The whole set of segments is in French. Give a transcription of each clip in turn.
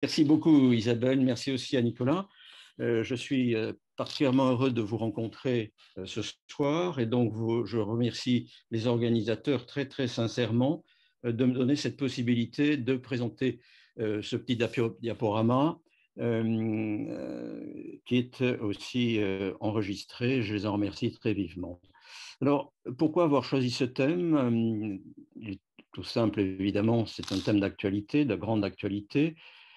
Merci beaucoup Isabelle, merci aussi à Nicolas. Je suis particulièrement heureux de vous rencontrer ce soir et donc je remercie les organisateurs très très sincèrement de me donner cette possibilité de présenter ce petit diaporama qui est aussi enregistré. Je les en remercie très vivement. Alors, pourquoi avoir choisi ce thème? Il est tout simple, évidemment, c'est un thème d'actualité, de grande actualité,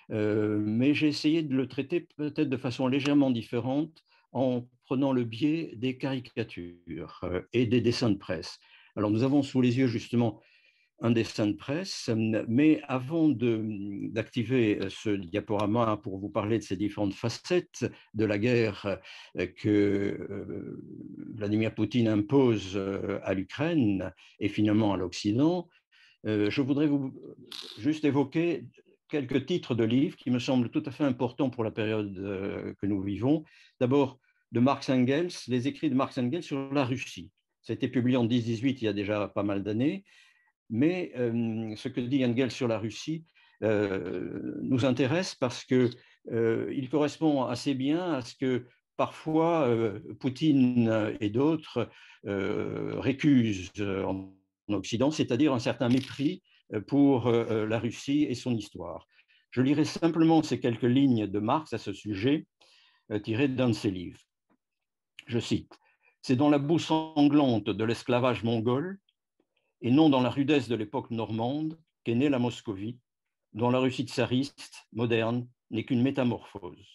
mais j'ai essayé de le traiter peut-être de façon légèrement différente en prenant le biais des caricatures et des dessins de presse. Alors, nous avons sous les yeux justement un dessin de presse, mais avant d'activer ce diaporama pour vous parler de ces différentes facettes de la guerre que Vladimir Poutine impose à l'Ukraine et finalement à l'Occident, je voudrais juste évoquer quelques titres de livres qui me semblent tout à fait importants pour la période que nous vivons. D'abord, de Marx Engels, les écrits de Marx Engels sur la Russie. Ça a été publié en 1018, il y a déjà pas mal d'années, mais ce que dit Engels sur la Russie nous intéresse parce qu'il correspond assez bien à ce que parfois Poutine et d'autres récusent en Occident, c'est-à-dire un certain mépris pour la Russie et son histoire. Je lirai simplement ces quelques lignes de Marx à ce sujet, tirées d'un de ses livres. Je cite: c'est dans la boue sanglante de l'esclavage mongol, et non dans la rudesse de l'époque normande, qu'est née la Moscovie, dont la Russie tsariste, moderne, n'est qu'une métamorphose.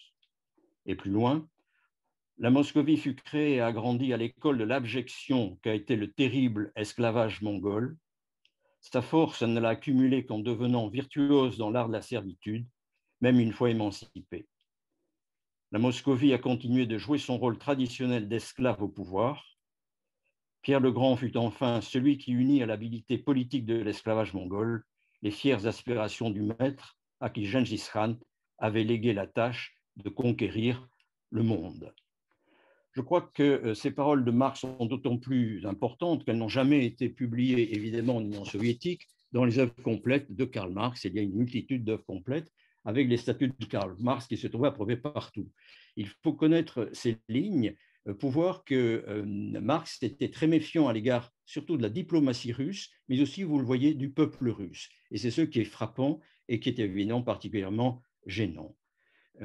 Et plus loin, la Moscovie fut créée et agrandie à l'école de l'abjection qu'a été le terrible esclavage mongol. Sa force, elle ne l'a accumulée qu'en devenant virtuose dans l'art de la servitude, même une fois émancipée. La Moscovie a continué de jouer son rôle traditionnel d'esclave au pouvoir. Pierre le Grand fut enfin celui qui unit à l'habilité politique de l'esclavage mongol les fières aspirations du maître à qui Gengis Khan avait légué la tâche de conquérir le monde. Je crois que ces paroles de Marx sont d'autant plus importantes qu'elles n'ont jamais été publiées, évidemment, en Union soviétique, dans les œuvres complètes de Karl Marx. Il y a une multitude d'œuvres complètes avec les statuts de Karl Marx qui se trouvaient approuvés partout. Il faut connaître ces lignes pour voir que Marx était très méfiant à l'égard surtout de la diplomatie russe, mais aussi, vous le voyez, du peuple russe. Et c'est ce qui est frappant et qui est évidemment particulièrement gênant. À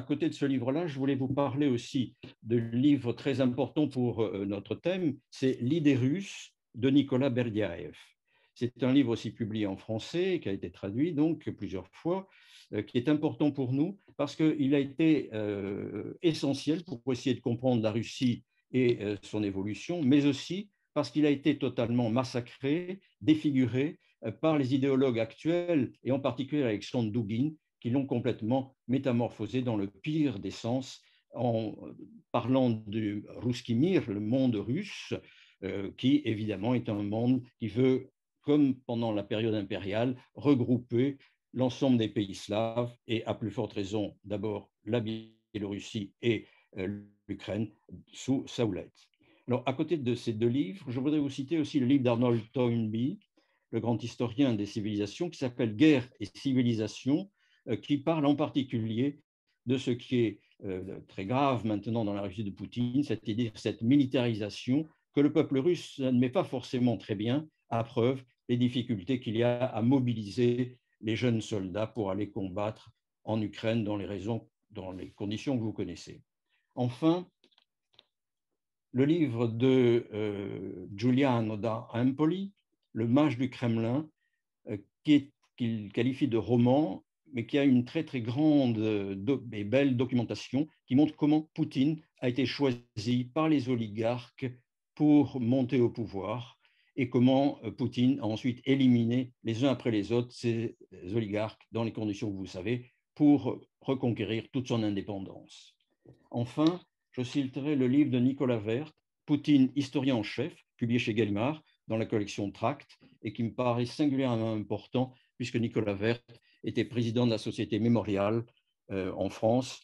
côté de ce livre-là, je voulais vous parler aussi de livre très important pour notre thème, c'est L'idée russe de Nicolas Berdyaev. C'est un livre aussi publié en français, qui a été traduit donc plusieurs fois, qui est important pour nous parce qu'il a été essentiel pour essayer de comprendre la Russie et son évolution, mais aussi parce qu'il a été totalement massacré, défiguré par les idéologues actuels, et en particulier Alexandre Douguine, qui l'ont complètement métamorphosé dans le pire des sens, en parlant du Ruski Mir, le monde russe, qui évidemment est un monde qui veut, comme pendant la période impériale, regrouper l'ensemble des pays slaves, et à plus forte raison d'abord la Biélorussie et l'Ukraine, sous sa houlette. Alors, à côté de ces deux livres, je voudrais vous citer aussi le livre d'Arnold Toynbee, le grand historien des civilisations, qui s'appelle Guerre et civilisation, qui parle en particulier de ce qui est très grave maintenant dans la Russie de Poutine, c'est-à-dire cette militarisation que le peuple russe ne met pas forcément très bien, à preuve les difficultés qu'il y a à mobiliser les jeunes soldats pour aller combattre en Ukraine dans les conditions que vous connaissez. Enfin, le livre de Giuliano da Empoli, Le mage du Kremlin, qu'il qualifie de roman, mais qui a une très très grande et belle documentation qui montre comment Poutine a été choisi par les oligarques pour monter au pouvoir et comment Poutine a ensuite éliminé les uns après les autres ces oligarques dans les conditions que vous savez pour reconquérir toute son indépendance. Enfin, je citerai le livre de Nicolas Werth, Poutine, historien en chef, publié chez Gallimard dans la collection Tract, et qui me paraît singulièrement important, puisque Nicolas Werth était président de la société Mémorial en France,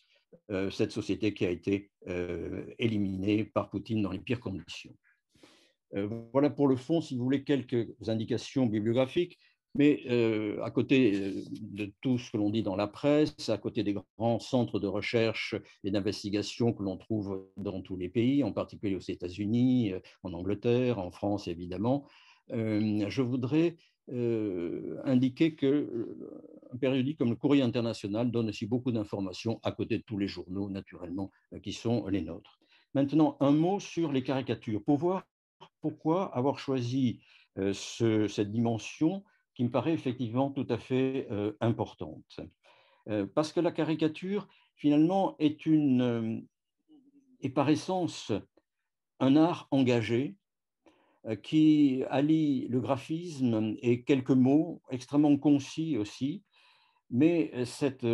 cette société qui a été éliminée par Poutine dans les pires conditions. Voilà pour le fond, si vous voulez, quelques indications bibliographiques. Mais à côté de tout ce que l'on dit dans la presse, à côté des grands centres de recherche et d'investigation que l'on trouve dans tous les pays, en particulier aux États-Unis, en Angleterre, en France évidemment, je voudrais indiquer qu'un périodique comme le Courrier international donne aussi beaucoup d'informations à côté de tous les journaux, naturellement, qui sont les nôtres. Maintenant, un mot sur les caricatures, pour voir pourquoi avoir choisi cette dimension qui me paraît effectivement tout à fait importante. Parce que la caricature, finalement, est par essence un art engagé qui allie le graphisme et quelques mots extrêmement concis aussi, mais cette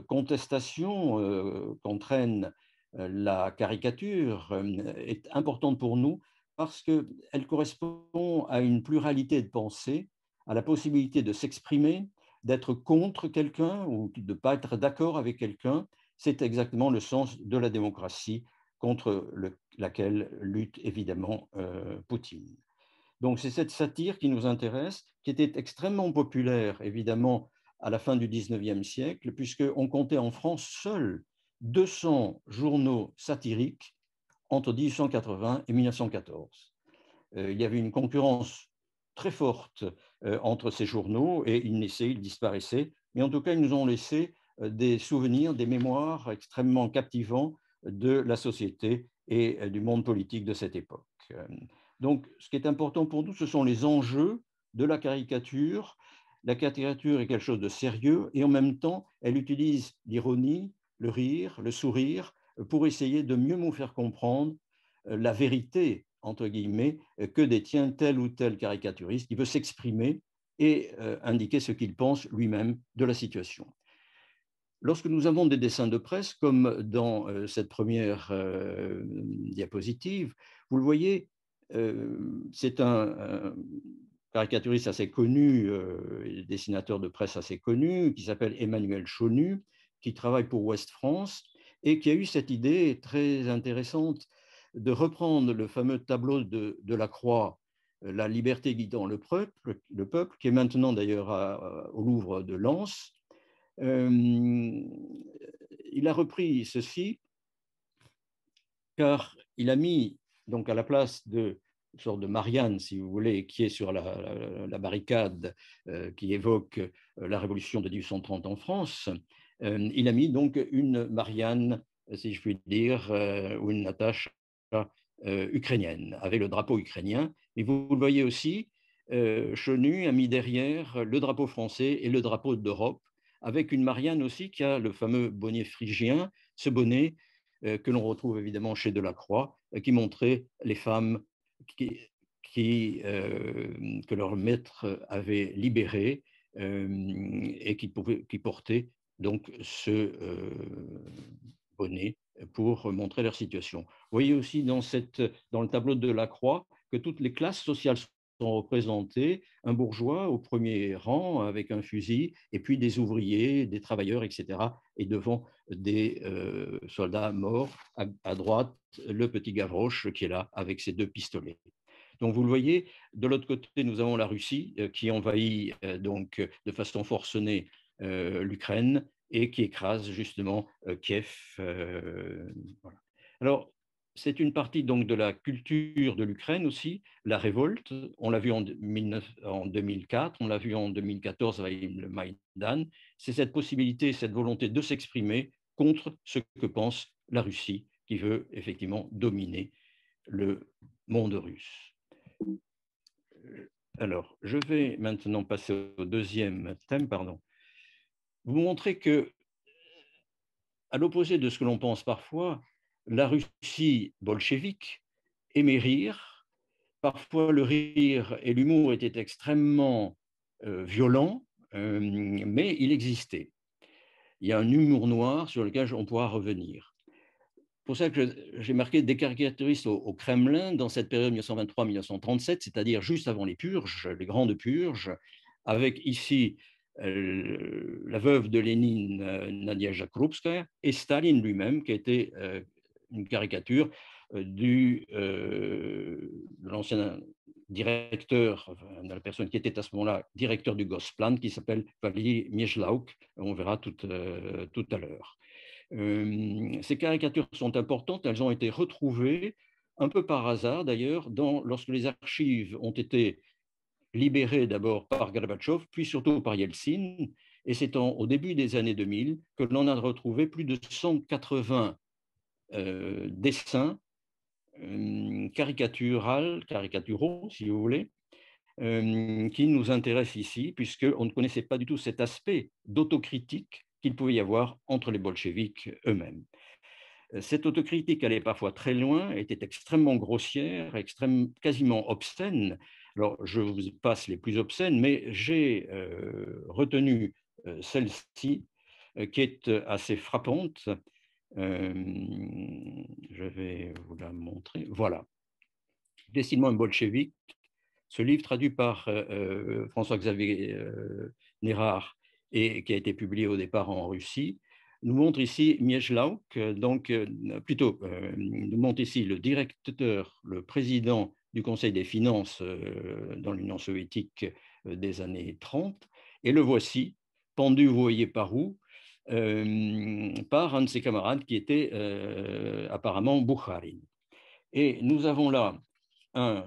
contestation qu'entraîne la caricature est importante pour nous parce qu'elle correspond à une pluralité de pensée, à la possibilité de s'exprimer, d'être contre quelqu'un ou de ne pas être d'accord avec quelqu'un. C'est exactement le sens de la démocratie contre laquelle lutte évidemment Poutine. Donc c'est cette satire qui nous intéresse, qui était extrêmement populaire, évidemment, à la fin du 19e siècle, puisqu'on comptait en France seuls 200 journaux satiriques entre 1880 et 1914. Il y avait une concurrence très forte entre ces journaux et ils naissaient, ils disparaissaient, mais en tout cas, ils nous ont laissé des souvenirs, des mémoires extrêmement captivants de la société et du monde politique de cette époque. Donc, ce qui est important pour nous, ce sont les enjeux de la caricature. La caricature est quelque chose de sérieux et en même temps, elle utilise l'ironie, le rire, le sourire pour essayer de mieux nous faire comprendre la vérité, entre guillemets, que détient tel ou tel caricaturiste qui veut s'exprimer et indiquer ce qu'il pense lui-même de la situation. Lorsque nous avons des dessins de presse, comme dans cette première diapositive, vous le voyez, c'est un caricaturiste assez connu, dessinateur de presse assez connu, qui s'appelle Emmanuel Chonu, qui travaille pour Ouest France et qui a eu cette idée très intéressante de reprendre le fameux tableau de Lacroix, La liberté guidant le peuple, qui est maintenant d'ailleurs au Louvre de Lens. Il a repris ceci car il a mis donc à la place de une sorte de Marianne, si vous voulez, qui est sur la barricade qui évoque la révolution de 1830 en France, il a mis donc une Marianne, si je puis dire, ou une Natacha ukrainienne, avec le drapeau ukrainien. Et vous le voyez aussi, Chenu a mis derrière le drapeau français et le drapeau d'Europe, avec une Marianne aussi qui a le fameux bonnet phrygien, ce bonnet que l'on retrouve évidemment chez Delacroix, qui montrait les femmes que leur maître avait libérées et qui portaient donc ce bonnet pour montrer leur situation. Vous voyez aussi dans le tableau de Delacroix que toutes les classes sociales sont représentées, un bourgeois au premier rang avec un fusil, et puis des ouvriers, des travailleurs, etc. Et devant des soldats morts, à droite, le petit Gavroche qui est là avec ses deux pistolets. Donc vous le voyez, de l'autre côté, nous avons la Russie qui envahit donc de façon forcenée l'Ukraine et qui écrase justement Kiev. Voilà. Alors, c'est une partie donc de la culture de l'Ukraine aussi, la révolte. On l'a vu en 2004, on l'a vu en 2014 avec le Maïdan. C'est cette possibilité, cette volonté de s'exprimer contre ce que pense la Russie, qui veut effectivement dominer le monde russe. Alors, je vais maintenant passer au deuxième thème, pardon. Vous montrez que, à l'opposé de ce que l'on pense parfois, la Russie bolchevique aimait rire. Parfois, le rire et l'humour étaient extrêmement violents, mais il existait. Il y a un humour noir sur lequel on pourra revenir. Pour ça que j'ai marqué des caricaturistes au Kremlin dans cette période 1923-1937, c'est-à-dire juste avant les purges, les grandes purges, avec ici la veuve de Lénine, Nadia Krupskaya, et Staline lui-même, qui a été une caricature de l'ancien directeur, enfin, la personne qui était à ce moment-là directeur du Gosplan, qui s'appelle Valéry Mieczlauk. On verra tout à l'heure. Ces caricatures sont importantes, elles ont été retrouvées un peu par hasard d'ailleurs, lorsque les archives ont été libérées d'abord par Gorbatchev, puis surtout par Yeltsin, et c'est au début des années 2000 que l'on a retrouvé plus de 180 dessins caricaturaux, si vous voulez, qui nous intéressent ici, puisqu'on ne connaissait pas du tout cet aspect d'autocritique qu'il pouvait y avoir entre les bolcheviks eux-mêmes. Cette autocritique allait parfois très loin, était extrêmement grossière, quasiment obscène. Alors, je vous passe les plus obscènes, mais j'ai retenu celle-ci, qui est assez frappante. Je vais vous la montrer. Voilà. Décidément un bolchevique. Ce livre, traduit par François-Xavier Nérard et qui a été publié au départ en Russie, nous montre ici Mieczlauk, nous montre ici le directeur, le président du Conseil des finances dans l'Union soviétique des années 30, et le voici, pendu, vous voyez par où, par un de ses camarades qui était apparemment Boukharin. Et nous avons là un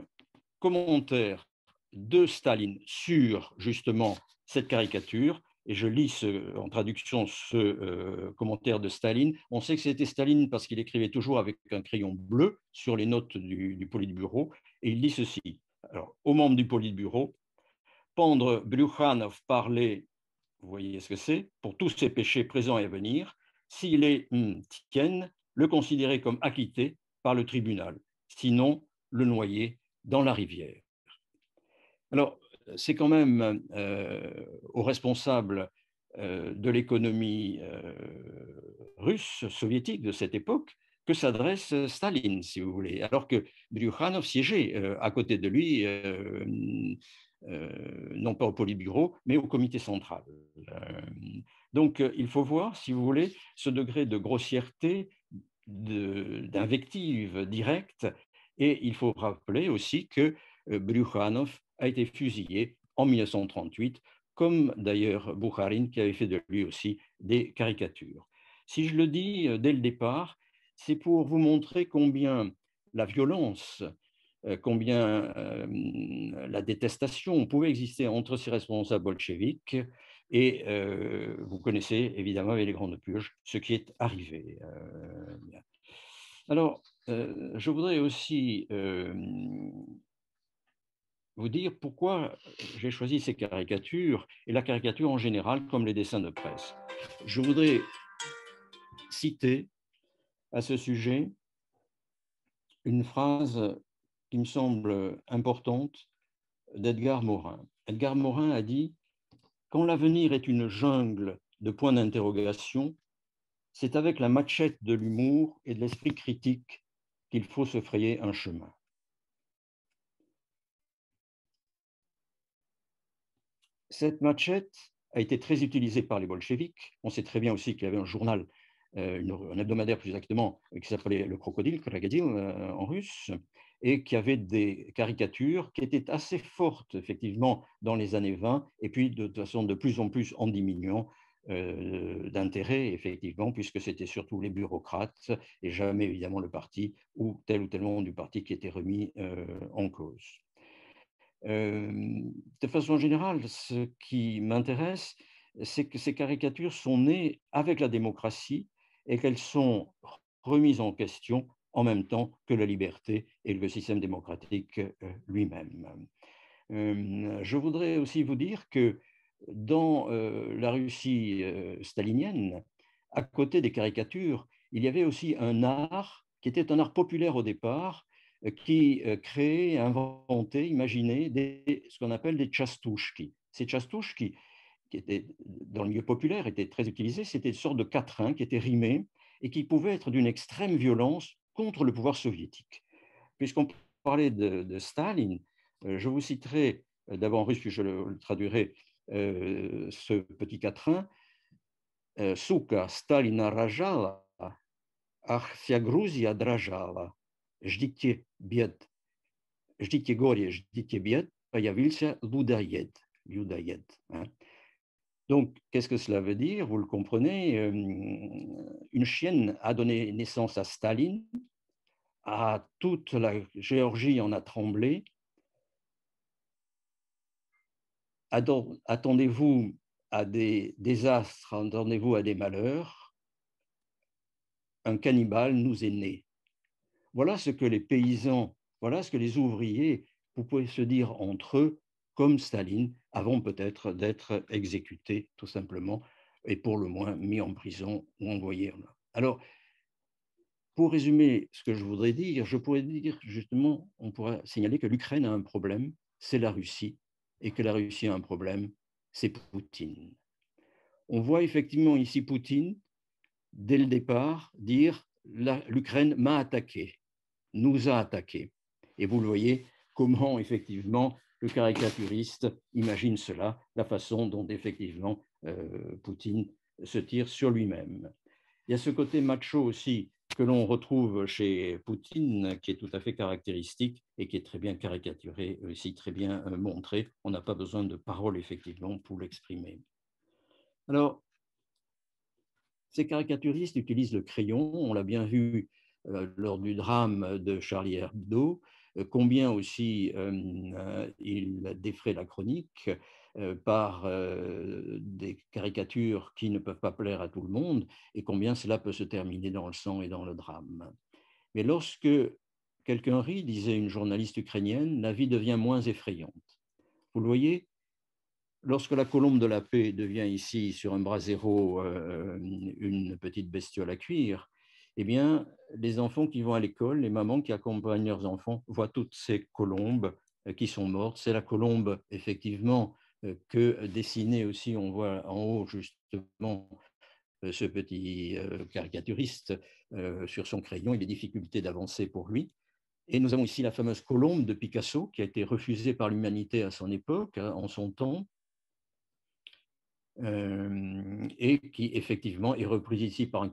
commentaire de Staline sur justement cette caricature, et je lis en traduction ce commentaire de Staline. On sait que c'était Staline parce qu'il écrivait toujours avec un crayon bleu sur les notes du Politburo, et il dit ceci. Alors, aux membres du Politburo, pendre Brukhanov parlait, vous voyez ce que c'est, pour tous ses péchés présents et à venir, s'il est Tien, le considérer comme acquitté par le tribunal, sinon le noyer dans la rivière. Alors, c'est quand même aux responsables de l'économie russe, soviétique de cette époque, que s'adresse Staline, si vous voulez, alors que Brukhanov siégeait à côté de lui, non pas au Politburo, mais au comité central. Donc, il faut voir, si vous voulez, ce degré de grossièreté, d'invective directe, et il faut rappeler aussi que Brukhanov a été fusillé en 1938, comme d'ailleurs Boukharin, qui avait fait de lui aussi des caricatures. Si je le dis dès le départ, c'est pour vous montrer combien la violence, combien la détestation pouvait exister entre ces responsables bolcheviques, et vous connaissez évidemment avec les Grandes Purges ce qui est arrivé. Alors, je voudrais aussi vous dire pourquoi j'ai choisi ces caricatures et la caricature en général comme les dessins de presse. Je voudrais citer à ce sujet une phrase qui me semble importante d'Edgar Morin. Edgar Morin a dit « Quand l'avenir est une jungle de points d'interrogation, c'est avec la machette de l'humour et de l'esprit critique qu'il faut se frayer un chemin. » Cette machette a été très utilisée par les bolcheviks. On sait très bien aussi qu'il y avait un journal, un hebdomadaire plus exactement, qui s'appelait Le Crocodile, en russe, et qui avait des caricatures qui étaient assez fortes, effectivement, dans les années 20, et puis de toute façon de plus en plus en diminuant d'intérêt, effectivement, puisque c'était surtout les bureaucrates et jamais, évidemment, le parti ou tel membre du parti qui était remis en cause. De façon générale, ce qui m'intéresse, c'est que ces caricatures sont nées avec la démocratie et qu'elles sont remises en question en même temps que la liberté et le système démocratique lui-même. Je voudrais aussi vous dire que dans la Russie stalinienne, à côté des caricatures, il y avait aussi un art qui était un art populaire au départ, qui créait, inventait, imaginait ce qu'on appelle des chastushki. Ces chastushki, qui étaient dans le milieu populaire, étaient très utilisés, c'était une sorte de quatrain qui était rimé et qui pouvait être d'une extrême violence contre le pouvoir soviétique. Puisqu'on parlait de Staline, je vous citerai d'abord en russe, puis je le traduirai, ce petit quatrain. Сука Сталина рожала, ах, вся Грузия дрожала. Ждите бед «Ждите горе, ждите бед, появился людоед». Людоед, hein. Donc, qu'est-ce que cela veut dire? Vous le comprenez, une chienne a donné naissance à Staline, à toute la Géorgie en a tremblé. Attendez-vous à des désastres, attendez-vous à des malheurs. Un cannibale nous est né. Voilà ce que les paysans, voilà ce que les ouvriers, vous pouvez se dire entre eux, comme Staline, avant peut-être d'être exécutés, tout simplement, et pour le moins mis en prison ou envoyés. Alors, pour résumer ce que je voudrais dire, je pourrais dire justement, on pourrait signaler que l'Ukraine a un problème, c'est la Russie, et que la Russie a un problème, c'est Poutine. On voit effectivement ici Poutine, dès le départ, dire l'Ukraine m'a attaqué, nous a attaqués. Et vous le voyez, comment effectivement le caricaturiste imagine cela, la façon dont effectivement Poutine se tire sur lui-même. Il y a ce côté macho aussi que l'on retrouve chez Poutine, qui est tout à fait caractéristique et qui est très bien caricaturé, aussi très bien montré. On n'a pas besoin de paroles, effectivement, pour l'exprimer. Alors, ces caricaturistes utilisent le crayon, on l'a bien vu lors du drame de Charlie Hebdo, combien aussi il défraie la chronique par des caricatures qui ne peuvent pas plaire à tout le monde, et combien cela peut se terminer dans le sang et dans le drame. Mais lorsque quelqu'un rit, disait une journaliste ukrainienne, la vie devient moins effrayante. Vous le voyez, lorsque la colombe de la paix devient ici, sur un brasero, une petite bestiole à cuire, eh bien, les enfants qui vont à l'école, les mamans qui accompagnent leurs enfants, voient toutes ces colombes qui sont mortes. C'est la colombe, effectivement, que dessinée aussi, on voit en haut, justement, ce petit caricaturiste sur son crayon et les difficultés d'avancer pour lui. Et nous avons ici la fameuse colombe de Picasso, qui a été refusée par l'humanité à son époque, en son temps, et qui effectivement est reprise ici par un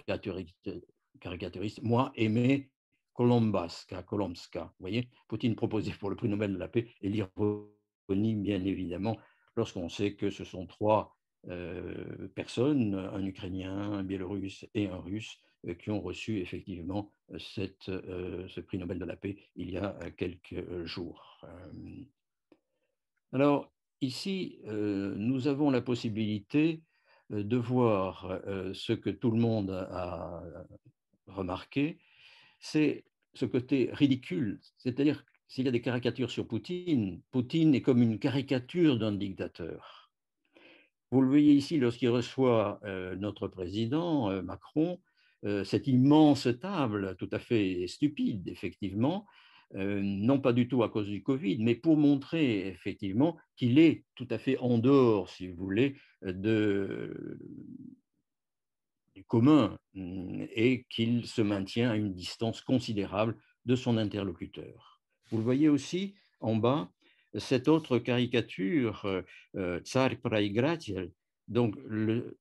caricaturiste. Moi, aimé Kolombaska, Kolomska. Vous voyez, Poutine proposé pour le prix Nobel de la paix, et l'ironie, bien évidemment, lorsqu'on sait que ce sont trois personnes, un Ukrainien, un Biélorusse et un Russe, qui ont reçu effectivement ce prix Nobel de la paix il y a quelques jours. Alors, ici, nous avons la possibilité de voir ce que tout le monde a remarqué, c'est ce côté ridicule. C'est-à-dire, s'il y a des caricatures sur Poutine, Poutine est comme une caricature d'un dictateur. Vous le voyez ici lorsqu'il reçoit notre président, Macron, cette immense table, tout à fait stupide, effectivement, non pas du tout à cause du Covid, mais pour montrer effectivement qu'il est tout à fait en dehors, si vous voulez, du commun et qu'il se maintient à une distance considérable de son interlocuteur. Vous le voyez aussi en bas, cette autre caricature, Tsar Proigratel, donc le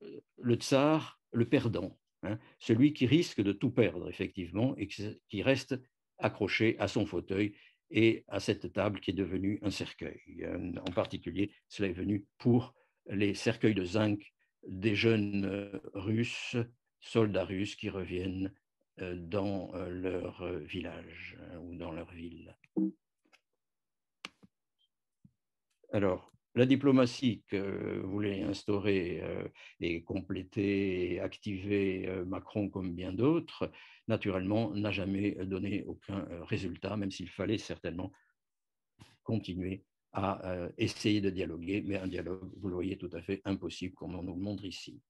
tsar, le perdant, hein, celui qui risque de tout perdre, effectivement, et qui reste accroché à son fauteuil et à cette table qui est devenue un cercueil. En particulier, cela est venu pour les cercueils de zinc des jeunes Russes, soldats russes qui reviennent dans leur village ou dans leur ville. Alors, la diplomatie que voulait instaurer et compléter et activer Macron comme bien d'autres, naturellement, n'a jamais donné aucun résultat, même s'il fallait certainement continuer à essayer de dialoguer, mais un dialogue, vous le voyez, tout à fait impossible, comme on nous le montre ici.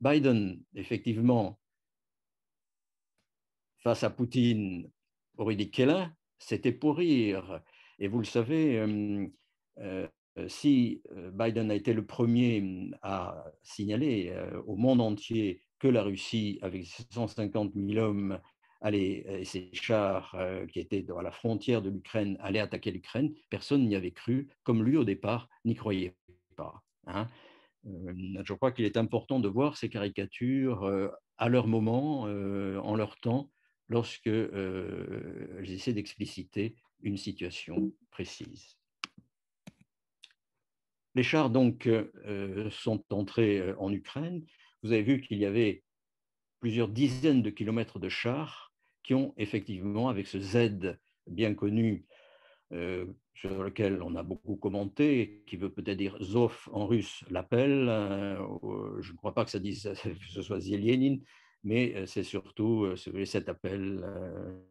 Biden, effectivement, face à Poutine, aurait dit Kélin, c'était pour rire. Et vous le savez, si Biden a été le premier à signaler au monde entier que la Russie, avec 150 000 hommes, et ses chars qui étaient à la frontière de l'Ukraine, allaient attaquer l'Ukraine, personne n'y avait cru, comme lui au départ n'y croyait pas. Hein. Je crois qu'il est important de voir ces caricatures à leur moment, en leur temps, lorsque elles essaient d'expliciter une situation précise. Les chars donc sont entrés en Ukraine. Vous avez vu qu'il y avait plusieurs dizaines de kilomètres de chars qui ont effectivement, avec ce Z bien connu, sur lequel on a beaucoup commenté, qui veut peut-être dire Zov en russe, l'appel. Je ne crois pas que ça dise que ce soit Zélénine, mais c'est surtout cet appel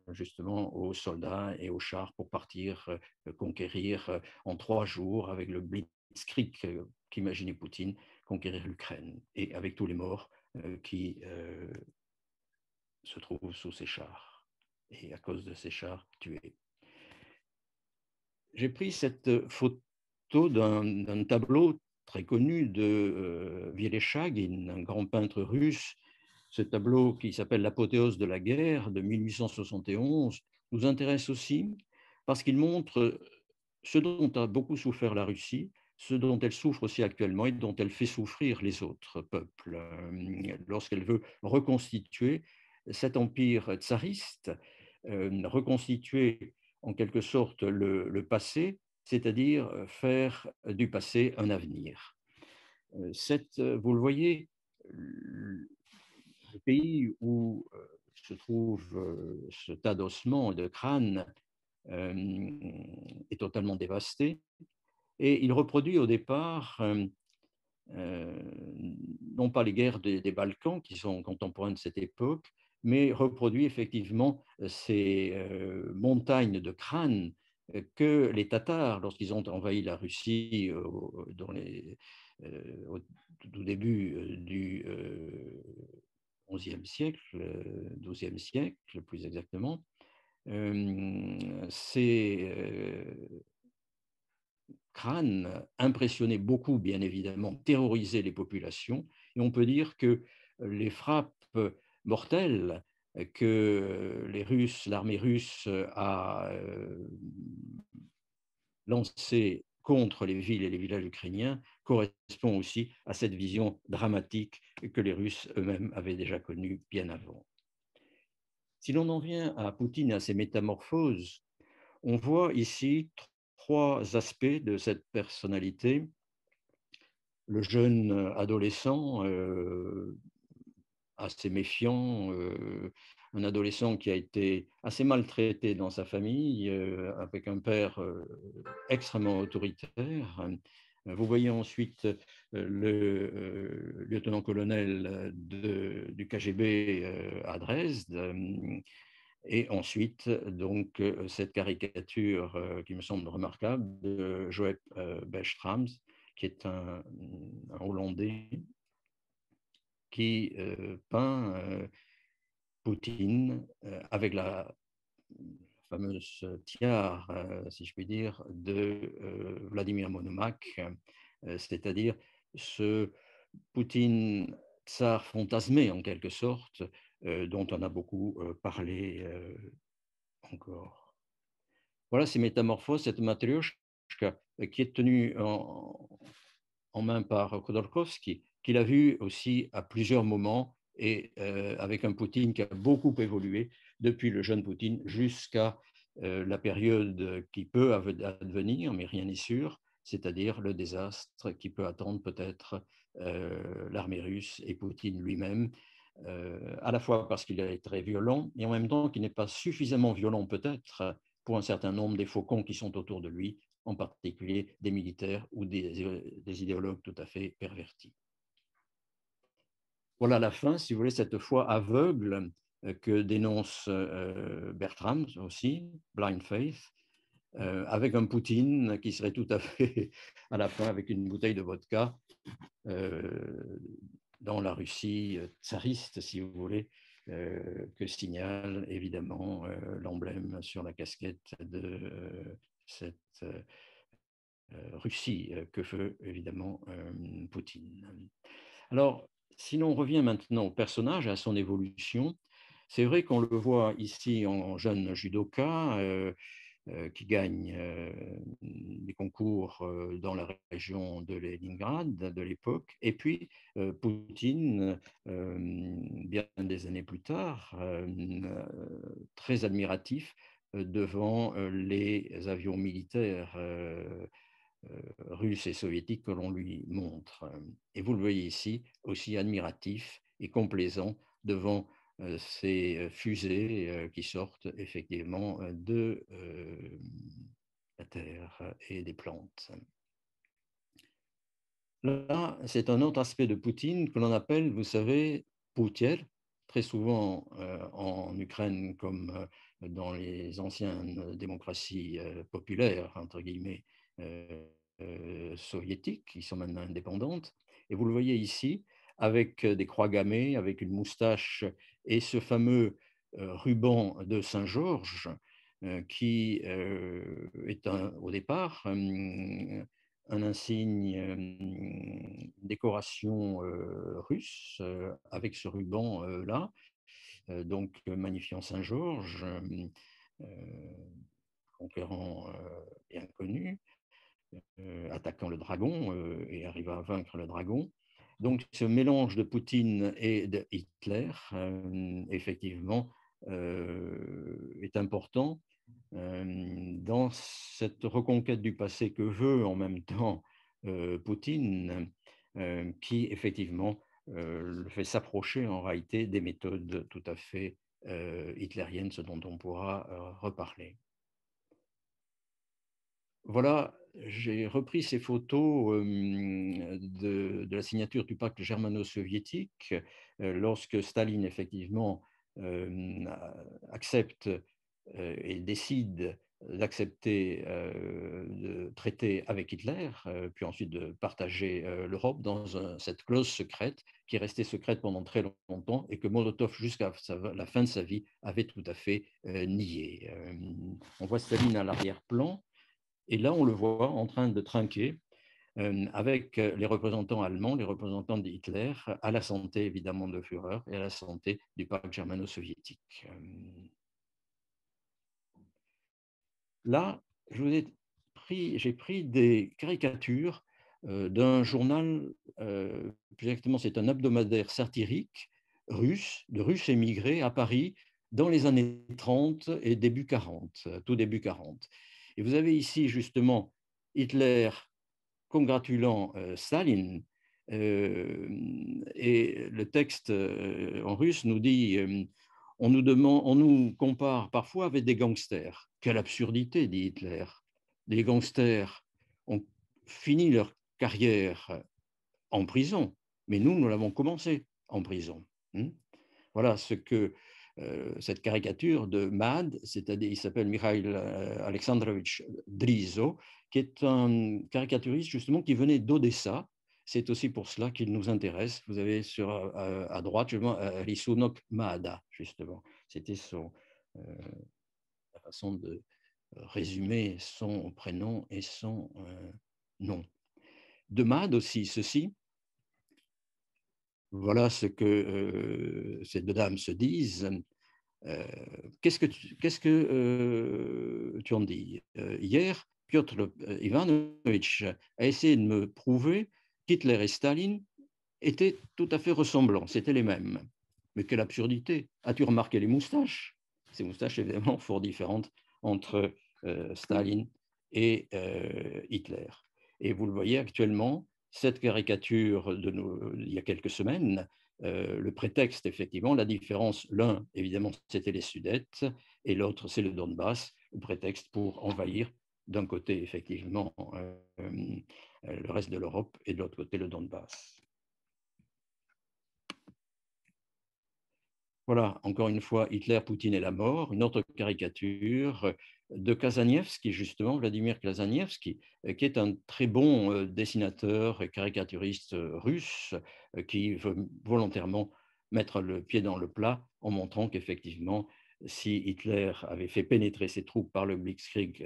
justement aux soldats et aux chars pour partir conquérir en 3 jours avec le blitzkrieg qu'imaginait Poutine, conquérir l'Ukraine, et avec tous les morts qui se trouvent sous ces chars, et à cause de ces chars tués. J'ai pris cette photo d'un tableau très connu de Vereshchagin, un grand peintre russe. Ce tableau, qui s'appelle L'apothéose de la guerre de 1871, nous intéresse aussi parce qu'il montre ce dont a beaucoup souffert la Russie, ce dont elle souffre aussi actuellement et dont elle fait souffrir les autres peuples lorsqu'elle veut reconstituer cet empire tsariste, reconstituer en quelque sorte le passé, c'est-à-dire faire du passé un avenir. Vous le voyez, le pays où se trouve ce tas d'ossements et de crânes est totalement dévasté, et il reproduit au départ non pas les guerres des Balkans qui sont contemporaines de cette époque, mais reproduit effectivement ces montagnes de crânes que les Tatars, lorsqu'ils ont envahi la Russie au tout début du XIe siècle, XIIe siècle plus exactement, ces crânes impressionnaient beaucoup, bien évidemment, terrorisaient les populations, et on peut dire que les frappes mortelles que l'armée russe a lancées contre les villes et les villages ukrainiens correspondent aussi à cette vision dramatique que les Russes eux-mêmes avaient déjà connue bien avant. Si l'on en vient à Poutine et à ses métamorphoses, on voit ici 3 aspects de cette personnalité. Le jeune adolescent assez méfiant, un adolescent qui a été assez maltraité dans sa famille, avec un père extrêmement autoritaire. Vous voyez ensuite le lieutenant-colonel du KGB à Dresde, et ensuite donc cette caricature qui me semble remarquable de Joël Belstrams, qui est un Hollandais qui peint Poutine avec la fameuse tiare, si je puis dire, de Vladimir Monomakh, c'est-à-dire ce Poutine tsar fantasmé en quelque sorte, dont on a beaucoup parlé encore. Voilà ces métamorphoses, cette matrioshka qui est tenue en main par Khodorkovsky, qu'il a vu aussi à plusieurs moments, et avec un Poutine qui a beaucoup évolué depuis le jeune Poutine jusqu'à la période qui peut advenir, mais rien n'est sûr, c'est-à-dire le désastre qui peut attendre peut-être l'armée russe et Poutine lui-même, à la fois parce qu'il est très violent et en même temps qu'il n'est pas suffisamment violent peut-être pour un certain nombre des faucons qui sont autour de lui, en particulier des militaires ou des idéologues tout à fait pervertis. Voilà la fin, si vous voulez, cette foi aveugle que dénonce Bertram aussi, Blind Faith, avec un Poutine qui serait tout à fait à la fin avec une bouteille de vodka dans la Russie tsariste, si vous voulez, que signale évidemment l'emblème sur la casquette de cette Russie que veut évidemment Poutine. Alors, si l'on revient maintenant au personnage, à son évolution, c'est vrai qu'on le voit ici en jeune judoka qui gagne des concours dans la région de Leningrad de l'époque, et puis Poutine, bien des années plus tard, très admiratif devant les avions militaires russes et soviétiques que l'on lui montre. Et vous le voyez ici, aussi admiratif et complaisant devant ces fusées qui sortent effectivement de la terre et des plantes. Là, c'est un autre aspect de Poutine que l'on appelle, vous savez, Poutier, très souvent en Ukraine comme dans les anciennes démocraties populaires, entre guillemets, soviétiques, qui sont maintenant indépendantes. Et vous le voyez ici, avec des croix gammées, avec une moustache et ce fameux ruban de Saint-Georges, qui est au départ un insigne, une décoration russe avec ce ruban-là, donc magnifiant Saint-Georges, conquérant et inconnu, attaquant le dragon et arrivant à vaincre le dragon. Donc ce mélange de Poutine et de Hitler, effectivement, est important dans cette reconquête du passé que veut en même temps Poutine, qui effectivement le fait s'approcher en réalité des méthodes tout à fait hitlériennes, ce dont on pourra reparler. Voilà, j'ai repris ces photos de la signature du pacte germano-soviétique lorsque Staline, effectivement, accepte et décide d'accepter de traiter avec Hitler, puis ensuite de partager l'Europe dans cette clause secrète qui est restée secrète pendant très longtemps et que Molotov, jusqu'à la fin de sa vie, avait tout à fait nié. On voit Staline à l'arrière-plan. Et là, on le voit en train de trinquer avec les représentants allemands, les représentants d'Hitler, à la santé évidemment de Führer et à la santé du pacte germano-soviétique. Là, j'ai pris des caricatures d'un journal, plus exactement c'est un hebdomadaire satirique russe, de Russes émigrés à Paris dans les années 30 et début 40, tout début 40. Et vous avez ici justement Hitler congratulant Staline, et le texte en russe nous dit on nous compare parfois avec des gangsters. Quelle absurdité, dit Hitler. Les gangsters ont fini leur carrière en prison, mais nous l'avons commencé en prison. Voilà ce que cette caricature de Mad, c'est-à-dire il s'appelle Mikhail Alexandrovitch Drizo, qui est un caricaturiste justement qui venait d'Odessa. C'est aussi pour cela qu'il nous intéresse. Vous avez à droite justement Risunok Maada, justement. C'était la façon de résumer son prénom et son nom. De Mad aussi, ceci. Voilà ce que ces deux dames se disent. Qu'est-ce que tu en dis? Hier, Piotr Ivanovitch a essayé de me prouver qu'Hitler et Staline étaient tout à fait ressemblants, c'était les mêmes. Mais quelle absurdité! As-tu remarqué les moustaches? Ces moustaches, évidemment, fort différentes entre Staline et Hitler. Et vous le voyez actuellement, cette caricature il y a quelques semaines, le prétexte, effectivement, la différence, l'un, évidemment, c'était les Sudètes, et l'autre, c'est le Donbass, le prétexte pour envahir d'un côté, effectivement, le reste de l'Europe, et de l'autre côté, le Donbass. Voilà, encore une fois, Hitler, Poutine et la mort, une autre caricature de Kazanievski, justement, Vladimir Kazanievski, qui est un très bon dessinateur et caricaturiste russe, qui veut volontairement mettre le pied dans le plat en montrant qu'effectivement, si Hitler avait fait pénétrer ses troupes par le Blitzkrieg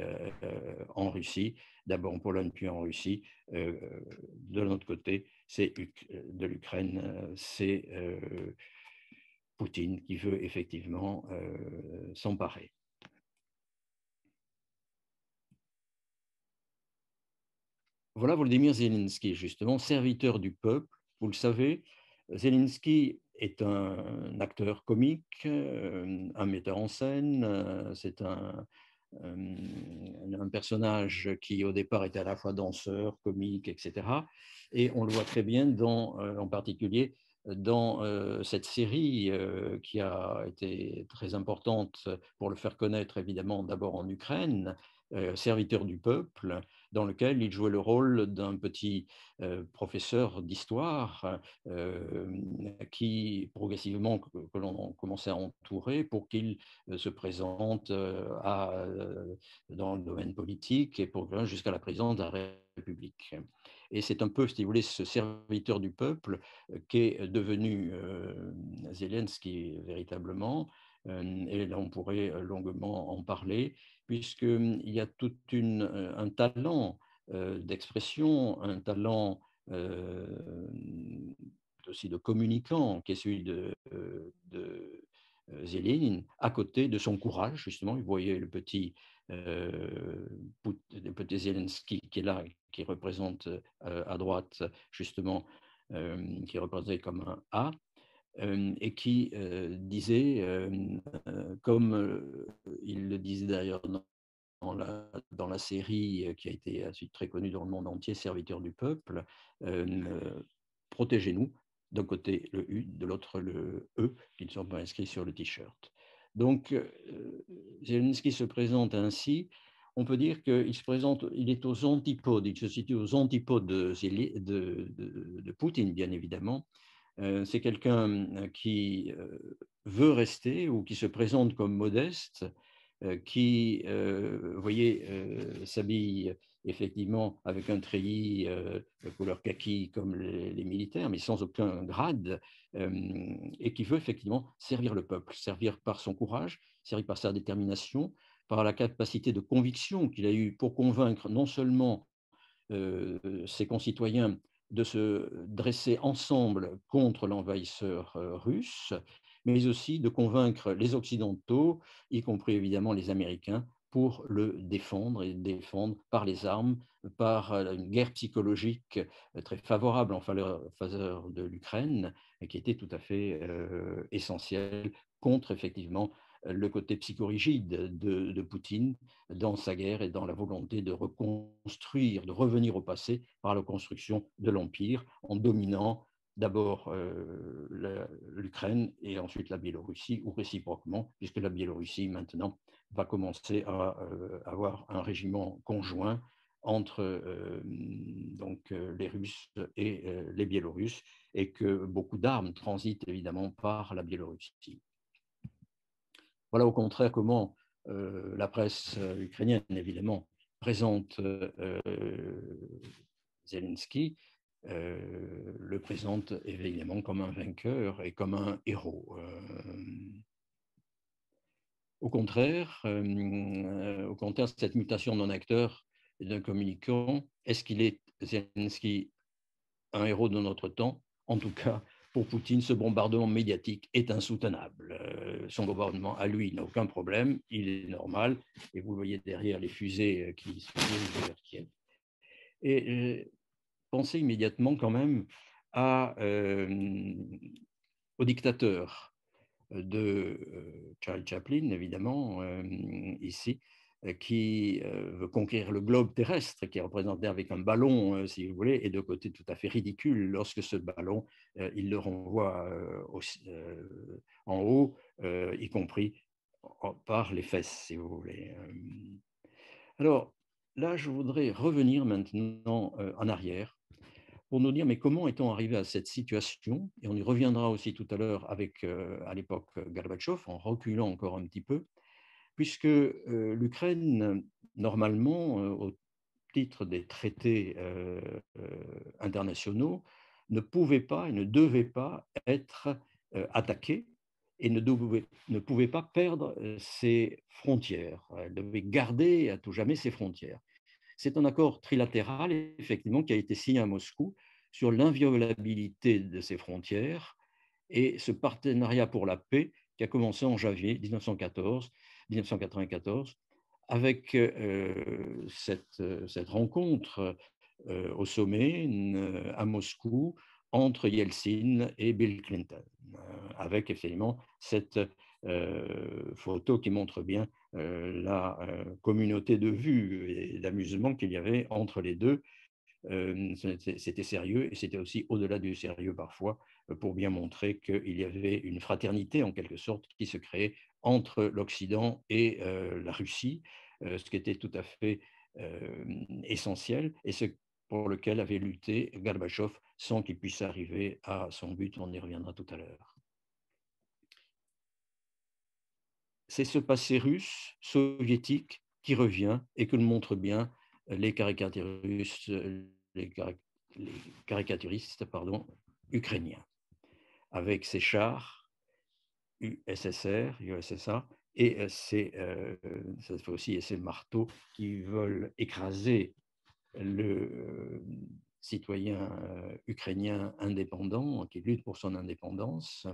en Russie, d'abord en Pologne puis en Russie, de l'autre côté, c'est de l'Ukraine, c'est Poutine qui veut effectivement s'emparer. Voilà Volodymyr Zelensky, justement, serviteur du peuple. Vous le savez, Zelensky est un acteur comique, un metteur en scène, c'est un personnage qui au départ était à la fois danseur, comique, etc. Et on le voit très bien en particulier dans cette série qui a été très importante pour le faire connaître évidemment d'abord en Ukraine, Serviteur du peuple, dans lequel il jouait le rôle d'un petit professeur d'histoire qui progressivement que l'on commençait à entourer pour qu'il se présente dans le domaine politique et jusqu'à la présidence de la République. Et c'est un peu, si vous voulez, ce serviteur du peuple qui est devenu Zelensky véritablement. Et là, on pourrait longuement en parler, puisqu'il y a tout un talent d'expression, un talent aussi de communicant qui est celui de Zéline, à côté de son courage, justement. Vous voyez le petit Zelensky qui est là, qui représente à droite, justement, qui est représenté comme un A, et qui disait, comme il le disait d'ailleurs dans la série qui a été ensuite très connue dans le monde entier, Serviteur du peuple, protégez-nous, d'un côté le U, de l'autre le E, qui ne sont pas inscrits sur le t-shirt. Donc, Zelensky se présente ainsi. On peut dire il est aux antipodes, il se situe aux antipodes de Poutine, bien évidemment. C'est quelqu'un qui veut rester ou qui se présente comme modeste, qui, vous voyez, s'habille effectivement avec un treillis de couleur kaki comme les militaires, mais sans aucun grade, et qui veut effectivement servir le peuple, servir par son courage, servir par sa détermination, par la capacité de conviction qu'il a eue pour convaincre non seulement ses concitoyens de se dresser ensemble contre l'envahisseur russe, mais aussi de convaincre les Occidentaux, y compris évidemment les Américains, pour le défendre et défendre par les armes, par une guerre psychologique très favorable en faveur de l'Ukraine, qui était tout à fait essentielle contre effectivement le côté psychorigide de Poutine dans sa guerre et dans la volonté de reconstruire, de revenir au passé par la construction de l'Empire en dominant d'abord l'Ukraine et ensuite la Biélorussie, ou réciproquement, puisque la Biélorussie maintenant va commencer à avoir un régiment conjoint entre les Russes et les Biélorusses, et que beaucoup d'armes transitent évidemment par la Biélorussie. Voilà au contraire comment la presse ukrainienne, évidemment, présente Zelensky, le présente évidemment comme un vainqueur et comme un héros. Au contraire, cette mutation d'un acteur et d'un communicant, est-ce qu'il est, Zelensky, un héros de notre temps? En tout cas, pour Poutine, ce bombardement médiatique est insoutenable. Son bombardement, à lui, n'a aucun problème, il est normal, et vous le voyez derrière les fusées qui se dirigent vers Kiev. Et pensez immédiatement quand même au dictateur de Charles Chaplin, évidemment, ici, qui veut conquérir le globe terrestre, qui est représenté avec un ballon, si vous voulez, et de côté tout à fait ridicule lorsque ce ballon, il le renvoie en haut, y compris par les fesses, si vous voulez. Alors, là, je voudrais revenir maintenant en arrière pour nous dire, mais comment est-on arrivé à cette situation? Et on y reviendra aussi tout à l'heure avec, à l'époque, Gorbatchev, en reculant encore un petit peu, puisque l'Ukraine, normalement, au titre des traités internationaux, ne pouvait pas et ne devait pas être attaquée et ne pouvait pas perdre ses frontières. Elle devait garder à tout jamais ses frontières. C'est un accord trilatéral, effectivement, qui a été signé à Moscou sur l'inviolabilité de ses frontières, et ce partenariat pour la paix qui a commencé en janvier 1994, avec cette rencontre au sommet à Moscou entre Yeltsin et Bill Clinton, avec effectivement cette photo qui montre bien la communauté de vues et d'amusement qu'il y avait entre les deux. C'était sérieux et c'était aussi au-delà du sérieux parfois pour bien montrer qu'il y avait une fraternité en quelque sorte qui se créait entre l'Occident et la Russie, ce qui était tout à fait essentiel et ce pour lequel avait lutté Gorbatchev sans qu'il puisse arriver à son but. On y reviendra tout à l'heure. C'est ce passé russe, soviétique, qui revient et que le montrent bien les caricaturistes, les, les caricaturistes ukrainiens, avec ces chars USSR et cette fois aussi, et ces marteaux qui veulent écraser le citoyen ukrainien indépendant, qui lutte pour son indépendance,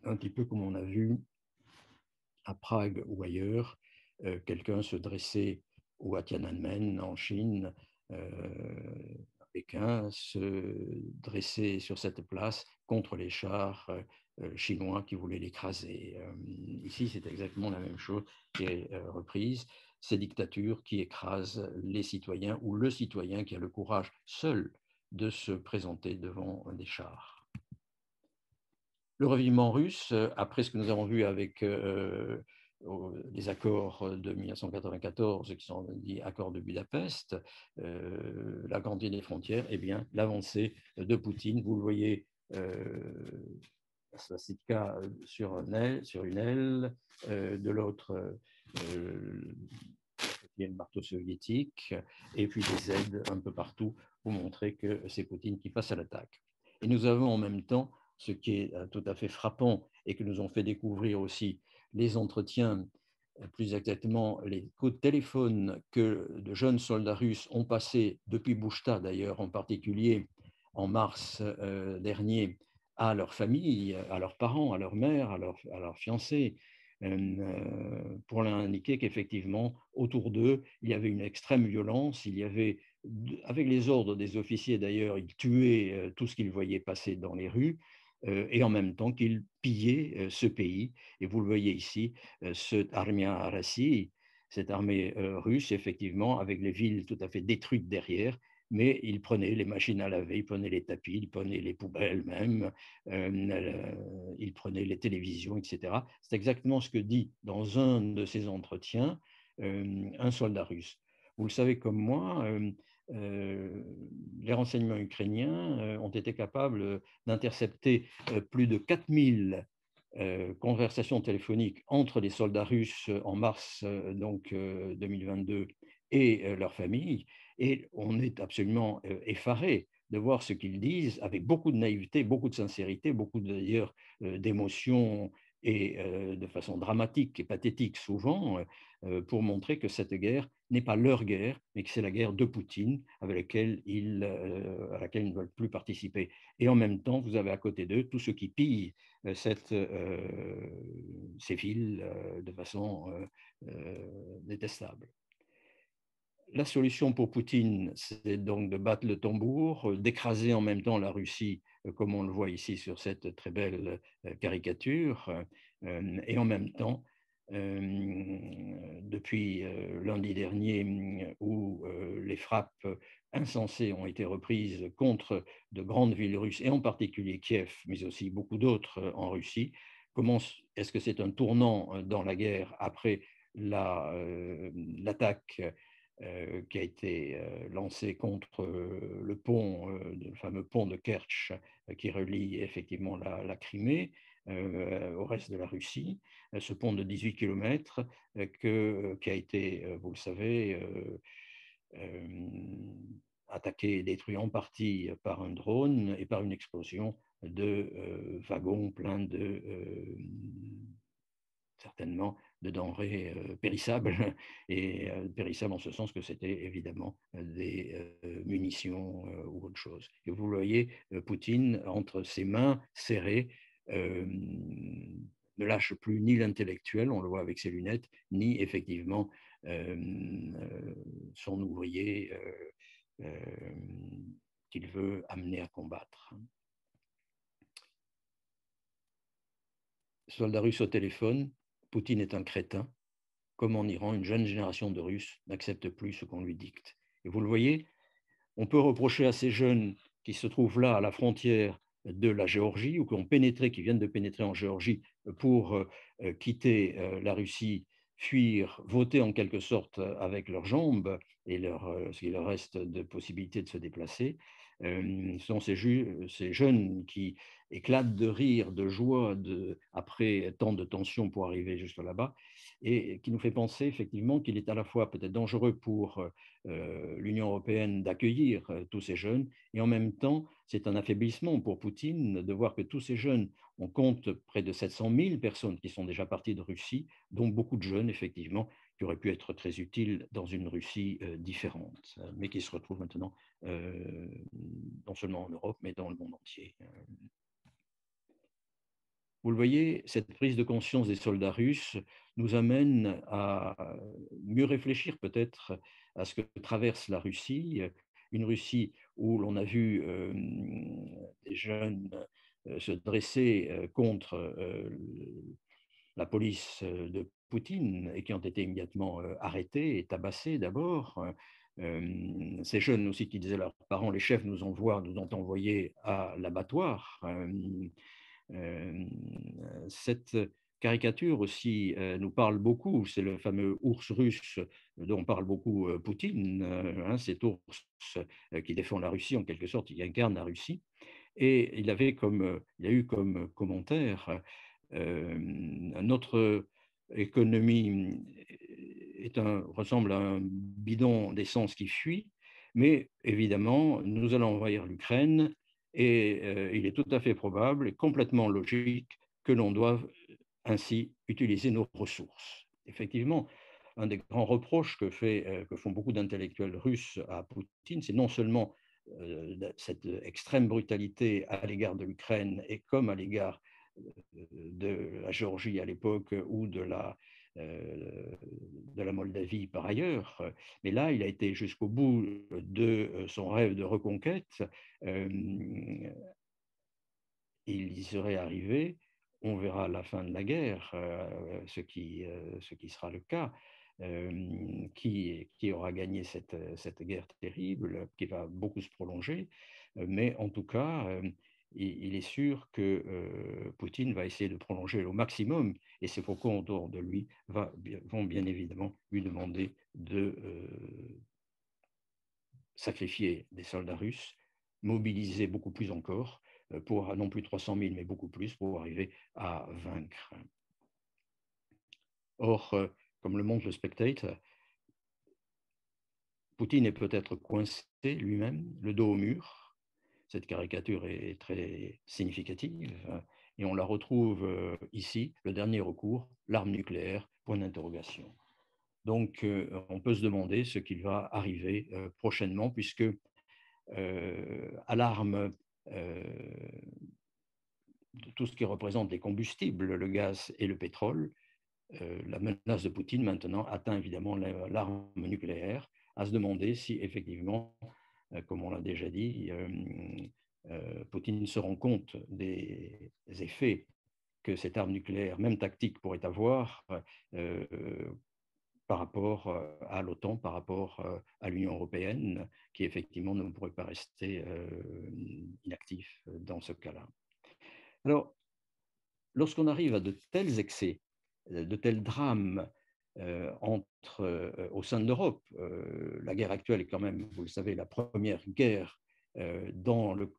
un petit peu comme on a vu à Prague ou ailleurs, quelqu'un se dresser, ou à Tiananmen en Chine, à Pékin, se dresser sur cette place contre les chars chinois qui voulaient l'écraser. Ici, c'est exactement la même chose qui est reprise, ces dictatures qui écrasent les citoyens ou le citoyen qui a le courage seul de se présenter devant des chars. Le revivement russe, après ce que nous avons vu avec les accords de 1994, qui sont dits accords de Budapest, l'agrandissement des frontières, eh bien, l'avancée de Poutine, vous le voyez, la swastika sur une aile, de l'autre, il y a le marteau soviétique, et puis des aides un peu partout pour montrer que c'est Poutine qui passe à l'attaque. Et nous avons en même temps ce qui est tout à fait frappant et que nous ont fait découvrir aussi les entretiens, plus exactement les coups de téléphone que de jeunes soldats russes ont passés depuis Bouchta d'ailleurs en particulier en mars dernier à leur famille, à leurs parents, à leur mère, à leur fiancé, pour leur indiquer qu'effectivement, autour d'eux, il y avait une extrême violence, il y avait, avec les ordres des officiers d'ailleurs, ils tuaient tout ce qu'ils voyaient passer dans les rues, et en même temps qu'ils pillaient ce pays. Et vous le voyez ici, cette Armia Rassi, cette armée russe, effectivement, avec les villes tout à fait détruites derrière, mais ils prenaient les machines à laver, ils prenaient les tapis, ils prenaient les poubelles même, ils prenaient les télévisions, etc. C'est exactement ce que dit dans un de ces entretiens un soldat russe. Vous le savez comme moi, les renseignements ukrainiens ont été capables d'intercepter plus de 4000 conversations téléphoniques entre les soldats russes en mars 2022 et leurs familles. Et on est absolument effaré de voir ce qu'ils disent avec beaucoup de naïveté, beaucoup de sincérité, beaucoup d'ailleurs d'émotion et de façon dramatique et pathétique souvent, pour montrer que cette guerre n'est pas leur guerre, mais que c'est la guerre de Poutine avec laquelle à laquelle ils ne veulent plus participer. Et en même temps, vous avez à côté d'eux tous ceux qui pillent ces villes de façon détestable. La solution pour Poutine, c'est donc de battre le tambour, d'écraser en même temps la Russie, comme on le voit ici sur cette très belle caricature, et en même temps, depuis lundi dernier, où les frappes insensées ont été reprises contre de grandes villes russes, et en particulier Kiev, mais aussi beaucoup d'autres en Russie, est-ce que c'est un tournant dans la guerre après l'attaque qui a été lancé contre le fameux pont de Kerch qui relie effectivement la Crimée au reste de la Russie, ce pont de 18 km qui a été, vous le savez, attaqué et détruit en partie par un drone et par une explosion de wagons pleins de certainement de denrées périssables, et périssables en ce sens que c'était évidemment des munitions ou autre chose. Et vous voyez, Poutine, entre ses mains serrées, ne lâche plus ni l'intellectuel, on le voit avec ses lunettes, ni effectivement son ouvrier qu'il veut amener à combattre. Soldat russe au téléphone, Poutine est un crétin. Comme en Iran, une jeune génération de Russes n'accepte plus ce qu'on lui dicte. Et vous le voyez, on peut reprocher à ces jeunes qui se trouvent là à la frontière de la Géorgie ou qui viennent de pénétrer en Géorgie pour quitter la Russie, fuir, voter en quelque sorte avec leurs jambes et ce qu'il leur reste de possibilités de se déplacer. Ce sont ces jeunes qui éclatent de rire, de joie après tant de tensions pour arriver juste là-bas, et qui nous fait penser effectivement qu'il est à la fois peut-être dangereux pour l'Union européenne d'accueillir tous ces jeunes, et en même temps, c'est un affaiblissement pour Poutine de voir que tous ces jeunes, on compte près de 700 000 personnes qui sont déjà parties de Russie, dont beaucoup de jeunes, effectivement, qui auraient pu être très utiles dans une Russie différente, mais qui se retrouvent maintenant non seulement en Europe, mais dans le monde entier. Vous le voyez, cette prise de conscience des soldats russes nous amène à mieux réfléchir peut-être à ce que traverse la Russie, une Russie où l'on a vu des jeunes se dresser contre la police de Poutine et qui ont été immédiatement arrêtés et tabassés d'abord. Ces jeunes aussi qui disaient à leurs parents, les chefs nous ont envoyés à l'abattoir. Cette caricature aussi nous parle beaucoup, c'est le fameux ours russe dont parle beaucoup Poutine, cet ours qui défend la Russie en quelque sorte, qui incarne la Russie. Et il a eu comme commentaire notre économie ressemble à un bidon d'essence qui fuit, mais évidemment, nous allons envahir l'Ukraine et il est tout à fait probable et complètement logique que l'on doive ainsi utiliser nos ressources. Effectivement, un des grands reproches que font beaucoup d'intellectuels russes à Poutine, c'est non seulement cette extrême brutalité à l'égard de l'Ukraine et comme à l'égard de la Géorgie à l'époque ou de la Moldavie par ailleurs. Mais là, il a été jusqu'au bout de son rêve de reconquête. Il y serait arrivé, on verra à la fin de la guerre ce qui sera le cas, qui aura gagné cette guerre terrible, qui va beaucoup se prolonger. Mais en tout cas, il est sûr que Poutine va essayer de prolonger au maximum, et ses faucons autour de lui vont bien évidemment lui demander de sacrifier des soldats russes, mobiliser beaucoup plus encore, pour non plus 300 000, mais beaucoup plus, pour arriver à vaincre. Or, comme le montre le Spectator, Poutine est peut-être coincé lui-même, le dos au mur. Cette caricature est très significative, et on la retrouve ici, le dernier recours, l'arme nucléaire, point d'interrogation. Donc, on peut se demander ce qu'il va arriver prochainement, puisque à l'arme de tout ce qui représente les combustibles, le gaz et le pétrole, la menace de Poutine maintenant atteint évidemment l'arme nucléaire, à se demander si effectivement, comme on l'a déjà dit, Poutine se rend compte des effets que cette arme nucléaire, même tactique, pourrait avoir par rapport à l'OTAN, par rapport à l'Union européenne, qui effectivement ne pourrait pas rester inactif dans ce cas-là. Alors, lorsqu'on arrive à de tels excès, de tels drames au sein de l'Europe, la guerre actuelle est quand même, vous le savez, la première guerre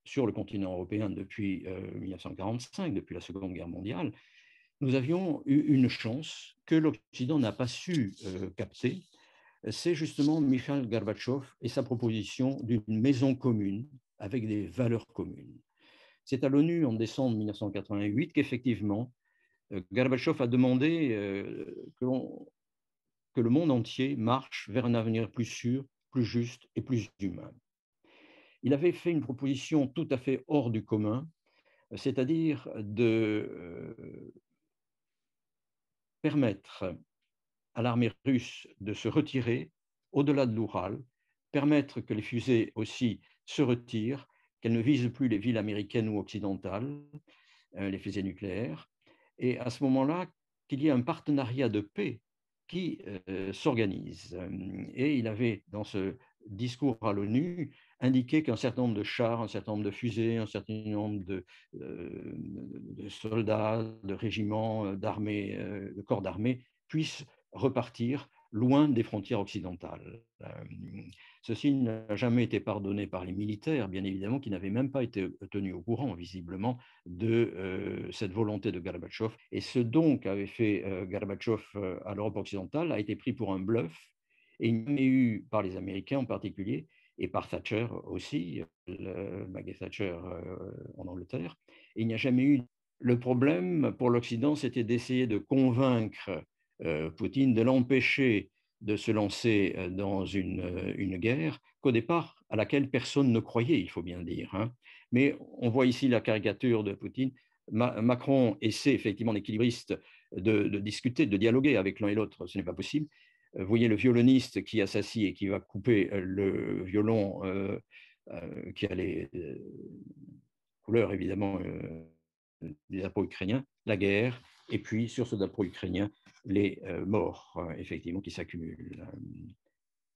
sur le continent européen depuis 1945, depuis la Seconde Guerre mondiale, nous avions eu une chance que l'Occident n'a pas su capter. C'est justement Mikhail Gorbatchev et sa proposition d'une maison commune avec des valeurs communes. C'est à l'ONU en décembre 1988 qu'effectivement, Gorbatchev a demandé que le monde entier marche vers un avenir plus sûr, plus juste et plus humain. Il avait fait une proposition tout à fait hors du commun, c'est-à-dire de permettre à l'armée russe de se retirer au-delà de l'Oural, permettre que les fusées aussi se retire, qu'elle ne vise plus les villes américaines ou occidentales, les fusées nucléaires, et à ce moment-là, qu'il y ait un partenariat de paix qui s'organise. Et il avait, dans ce discours à l'ONU, indiqué qu'un certain nombre de chars, un certain nombre de fusées, un certain nombre de soldats, de régiments, d'armées, de corps d'armée puissent repartir loin des frontières occidentales. Ceci n'a jamais été pardonné par les militaires, bien évidemment, qui n'avaient même pas été tenus au courant, visiblement, de cette volonté de Gorbatchev. Et ce don qu'avait fait Gorbatchev à l'Europe occidentale a été pris pour un bluff, et il n'y a jamais eu, par les Américains en particulier, et par Thatcher aussi, Maggie Thatcher en Angleterre, et il n'y a jamais eu. Le problème pour l'Occident, c'était d'essayer de convaincre Poutine, de l'empêcher de se lancer dans une guerre qu'au départ, à laquelle personne ne croyait, il faut bien dire. Hein. Mais on voit ici la caricature de Poutine. Macron essaie effectivement, l'équilibriste, de discuter, de dialoguer avec l'un et l'autre. Ce n'est pas possible. Vous voyez le violoniste qui s'assit et qui va couper le violon qui a les couleurs, évidemment, des drapeaux ukrainiens, la guerre, et puis sur ce drapeau ukrainien, les morts, effectivement, qui s'accumulent.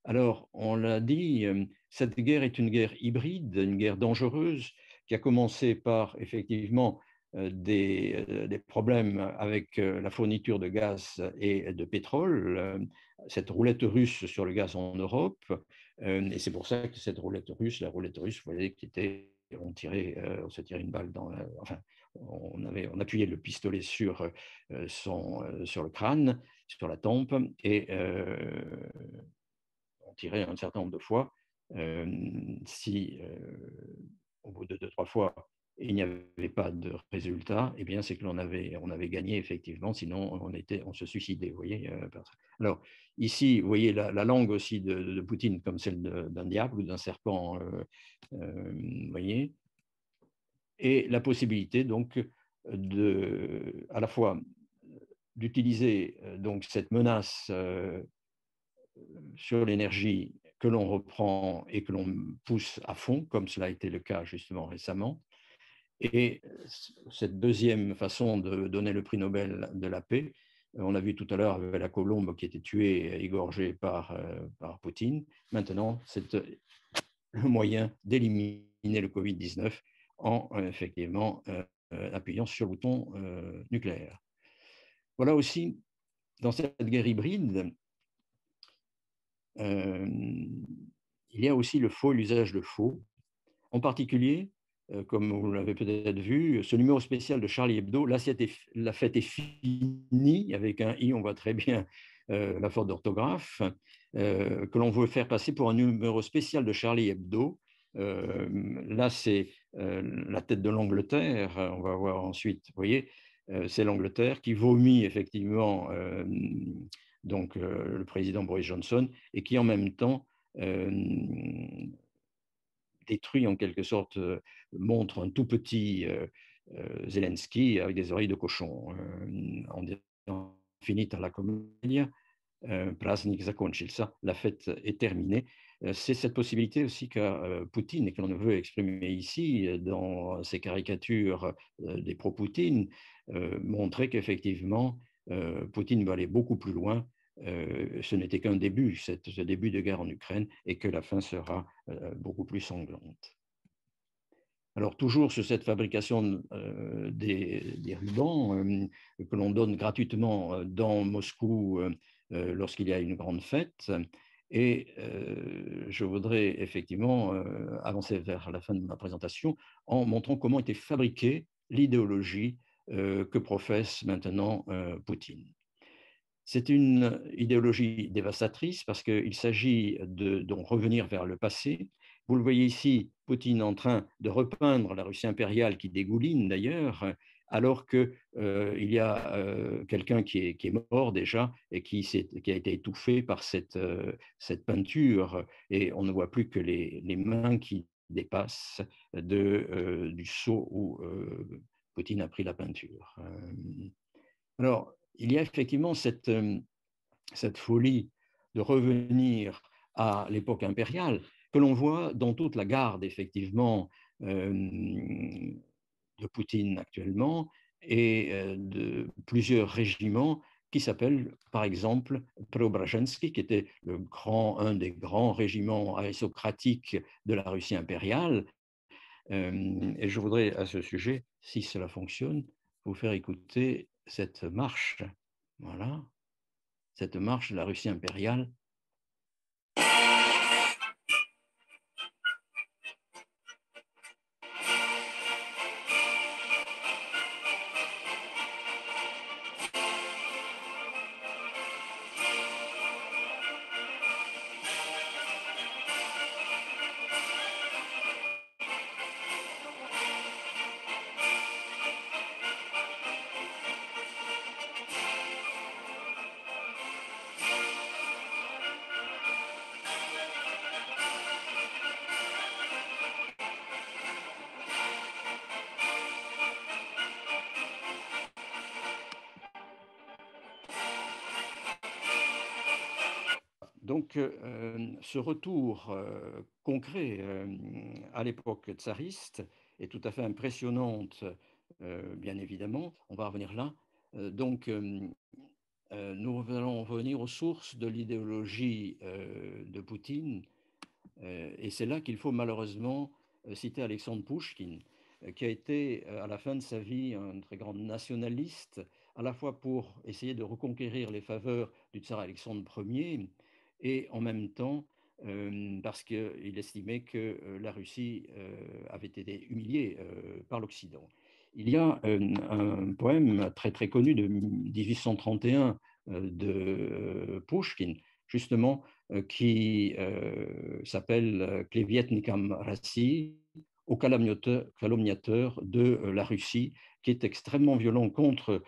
Alors, on l'a dit, cette guerre est une guerre hybride, une guerre dangereuse, qui a commencé par, effectivement, des problèmes avec la fourniture de gaz et de pétrole, cette roulette russe sur le gaz en Europe, et c'est pour ça que cette roulette russe, la roulette russe, vous voyez, qui était, on se tirait une balle dans, enfin, on appuyait le pistolet sur le crâne, sur la tempe, et on tirait un certain nombre de fois. Si au bout de 2-3 fois, il n'y avait pas de résultat, eh bien, c'est que on avait gagné effectivement, sinon on se suicidait. Vous voyez. Alors, ici, vous voyez la langue aussi de Poutine comme celle d'un diable ou d'un serpent, vous voyez, et la possibilité donc à la fois d'utiliser donc cette menace sur l'énergie que l'on reprend et que l'on pousse à fond, comme cela a été le cas justement récemment. Et cette deuxième façon de donner le prix Nobel de la paix, on a vu tout à l'heure avec la colombe qui était tuée, égorgée par Poutine. Maintenant, c'est le moyen d'éliminer le Covid-19 en effectivement appuyant sur le bouton nucléaire. Voilà aussi, dans cette guerre hybride, il y a aussi le faux, l'usage de faux. En particulier, comme vous l'avez peut-être vu, ce numéro spécial de Charlie Hebdo, la fête est finie, avec un i, on voit très bien la faute d'orthographe, que l'on veut faire passer pour un numéro spécial de Charlie Hebdo. Là, c'est la tête de l'Angleterre, on va voir ensuite, vous voyez, c'est l'Angleterre qui vomit effectivement donc, le président Boris Johnson et qui en même temps détruit en quelque sorte, montre un tout petit Zelensky avec des oreilles de cochon, en disant finita la commedia, praznik zakončился, la fête est terminée. C'est cette possibilité aussi qu'a Poutine et que l'on veut exprimer ici dans ces caricatures des pro-Poutine, montrer qu'effectivement Poutine va aller beaucoup plus loin. Ce n'était qu'un début, ce début de guerre en Ukraine, et que la fin sera beaucoup plus sanglante. Alors, toujours sur cette fabrication des rubans que l'on donne gratuitement dans Moscou lorsqu'il y a une grande fête. Et je voudrais effectivement avancer vers la fin de ma présentation en montrant comment était fabriquée l'idéologie que professe maintenant Poutine. C'est une idéologie dévastatrice parce qu'il s'agit de revenir vers le passé. Vous le voyez ici, Poutine en train de repeindre la Russie impériale qui dégouline d'ailleurs, alors qu'il y a quelqu'un qui est mort déjà et qui a été étouffé par cette peinture, et on ne voit plus que les mains qui dépassent du seau où Poutine a pris la peinture. Alors, il y a effectivement cette folie de revenir à l'époque impériale que l'on voit dans toute la garde, effectivement, de Poutine actuellement et de plusieurs régiments qui s'appellent, par exemple, Preobrazhensky, qui était un des grands régiments aristocratiques de la Russie impériale. Et je voudrais, à ce sujet, si cela fonctionne, vous faire écouter cette marche. Voilà, cette marche de la Russie impériale. Donc, ce retour concret à l'époque tsariste est tout à fait impressionnante, bien évidemment. On va revenir là. Donc, nous allons revenir aux sources de l'idéologie de Poutine. Et c'est là qu'il faut malheureusement citer Alexandre Pouchkine, qui a été à la fin de sa vie un très grand nationaliste, à la fois pour essayer de reconquérir les faveurs du tsar Alexandre Ier et en même temps parce qu'il estimait que la Russie avait été humiliée par l'Occident. Il y a un poème très très connu de 1831 de Pouchkine, justement, qui s'appelle Klevietnikam Rassi, au calomniateur de la Russie, qui est extrêmement violent contre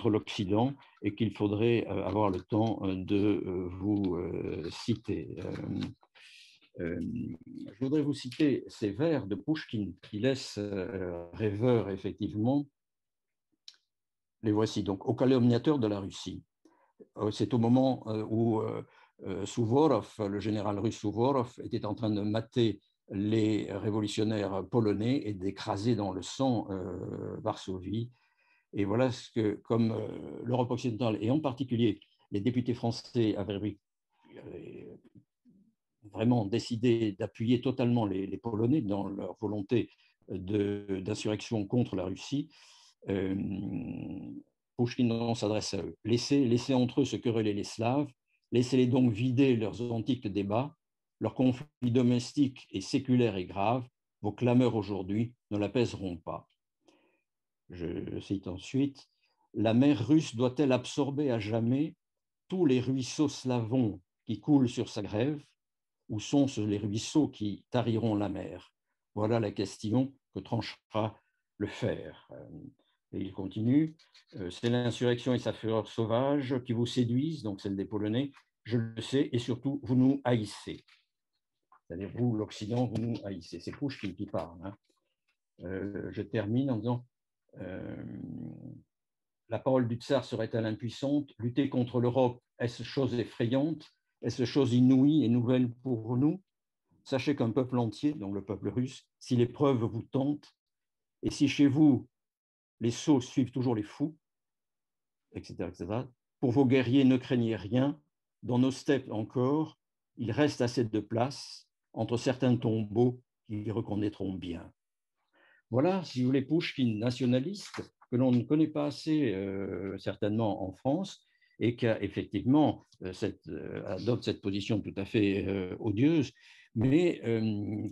l'Occident et qu'il faudrait avoir le temps de vous citer. Je voudrais vous citer ces vers de Pouchkine qui laissent rêveur, effectivement. Les voici donc, au calomniateur de la Russie. C'est au moment où Souvorov, le général russe Souvorov, était en train de mater les révolutionnaires polonais et d'écraser dans le sang Varsovie. Et voilà ce que, comme l'Europe occidentale, et en particulier les députés français avaient vraiment décidé d'appuyer totalement les Polonais dans leur volonté d'insurrection contre la Russie, Pouchkine s'adresse à eux. Laissez entre eux se quereller les Slaves, laissez-les donc vider leurs antiques débats, leurs conflits domestiques et séculaires et graves, vos clameurs aujourd'hui ne l'apaiseront pas. Je cite ensuite, la mer russe doit-elle absorber à jamais tous les ruisseaux slavons qui coulent sur sa grève, ou sont-ce les ruisseaux qui tariront la mer? Voilà la question que tranchera le fer. Et il continue, c'est l'insurrection et sa fureur sauvage qui vous séduisent, donc celle des Polonais, je le sais, et surtout, vous nous haïssez. C'est-à-dire, vous, l'Occident, vous nous haïssez. C'est Pouchkine qui parle. Hein. Je termine en disant, la parole du tsar serait-elle impuissante? Lutter contre l'Europe, est-ce chose effrayante? Est-ce chose inouïe et nouvelle pour nous? Sachez qu'un peuple entier, donc le peuple russe, si l'épreuve vous tente, et si chez vous les sots suivent toujours les fous, etc., etc., pour vos guerriers, ne craignez rien. Dans nos steppes encore, il reste assez de place entre certains tombeaux qui reconnaîtront bien. Voilà, si vous voulez, Pouchkine nationaliste, que l'on ne connaît pas assez certainement en France, et qui a effectivement adopte cette position tout à fait odieuse, mais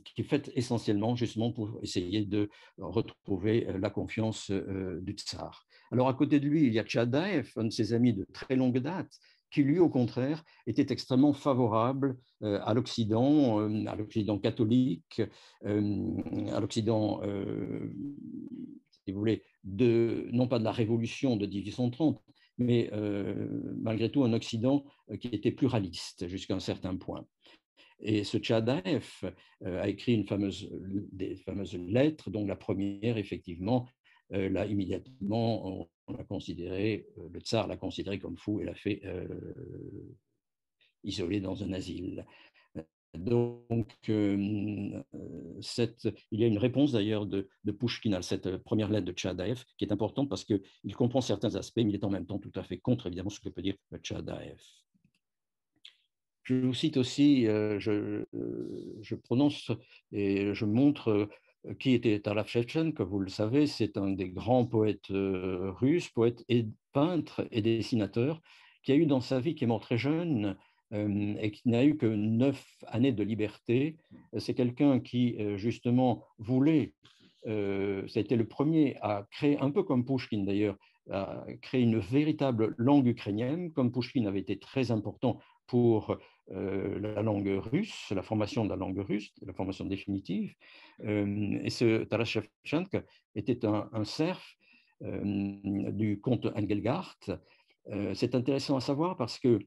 qui est faite essentiellement justement pour essayer de retrouver la confiance du tsar. Alors à côté de lui, il y a Tchadaev, un de ses amis de très longue date, qui lui, au contraire, était extrêmement favorable à l'Occident catholique, à l'Occident, si vous voulez, non pas de la révolution de 1830, mais malgré tout un Occident qui était pluraliste jusqu'à un certain point. Et ce Tchadaev a écrit des fameuses lettres, dont la première, effectivement, là, immédiatement, on l'a considéré, le tsar l'a considéré comme fou et l'a fait isoler dans un asile. Donc, il y a une réponse d'ailleurs de Pouchkine à cette première lettre de Tchadaev qui est importante parce qu'il comprend certains aspects, mais il est en même temps tout à fait contre, évidemment, ce que peut dire Tchadaev. Je vous cite aussi, je prononce et je montre qui était Taras Shevchenko, vous le savez, c'est un des grands poètes russes, poète et peintre et dessinateur, qui a eu dans sa vie, qui est mort très jeune et qui n'a eu que 9 années de liberté. C'est quelqu'un qui, justement, voulait, c'était le premier à créer, un peu comme Pouchkine d'ailleurs, à créer une véritable langue ukrainienne, comme Pouchkine avait été très important pour la langue russe, la formation de la langue russe, la formation définitive. Et ce Taras Shevchenko était un serf du comte Engelgard. C'est intéressant à savoir parce que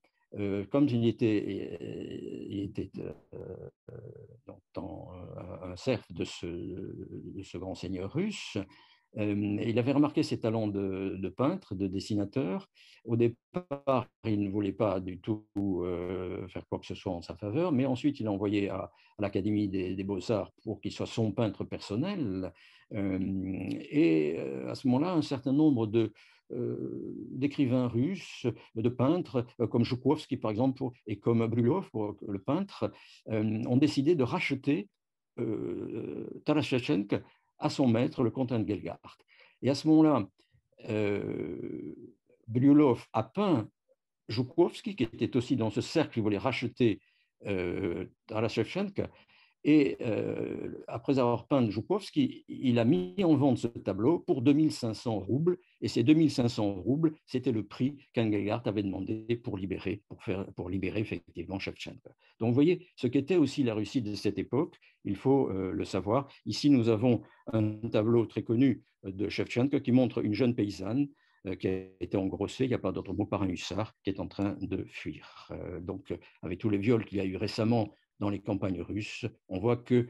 comme il était un serf de ce grand seigneur russe, il avait remarqué ses talents de peintre, de dessinateur. Au départ, il ne voulait pas du tout faire quoi que ce soit en sa faveur, mais ensuite il l'a envoyé à l'Académie des Beaux-Arts pour qu'il soit son peintre personnel. Et à ce moment-là, un certain nombre d'écrivains russes, de peintres, comme Joukovski par exemple, et comme Brulov, le peintre, ont décidé de racheter Taras Shevchenko à son maître, le comte Engelgard. Et à ce moment-là, Bryullov a peint Joukovski, qui était aussi dans ce cercle qui voulait racheter Taras Shevchenko. Et après avoir peint Joukovski, il a mis en vente ce tableau pour 2500 roubles. Et ces 2500 roubles, c'était le prix qu'Engelgard avait demandé pour libérer effectivement Shevchenko. Donc vous voyez ce qu'était aussi la Russie de cette époque, il faut le savoir. Ici, nous avons un tableau très connu de Shevchenko qui montre une jeune paysanne qui a été engrossée, il n'y a pas d'autre mot, par un hussard qui est en train de fuir. Donc, avec tous les viols qu'il y a eu récemment dans les campagnes russes, on voit que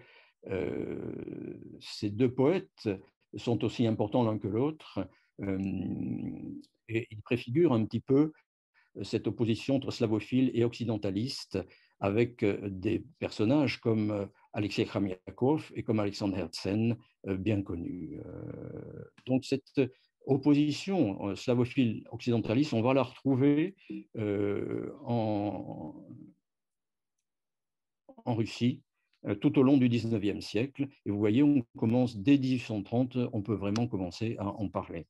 ces deux poètes sont aussi importants l'un que l'autre et ils préfigurent un petit peu cette opposition entre slavophiles et occidentalistes avec des personnages comme Alexei Khamiakov et comme Alexander Herzen, bien connus. Donc cette opposition slavophile-occidentaliste, on va la retrouver en Russie tout au long du 19e siècle. Et vous voyez, on commence dès 1830, on peut vraiment commencer à en parler.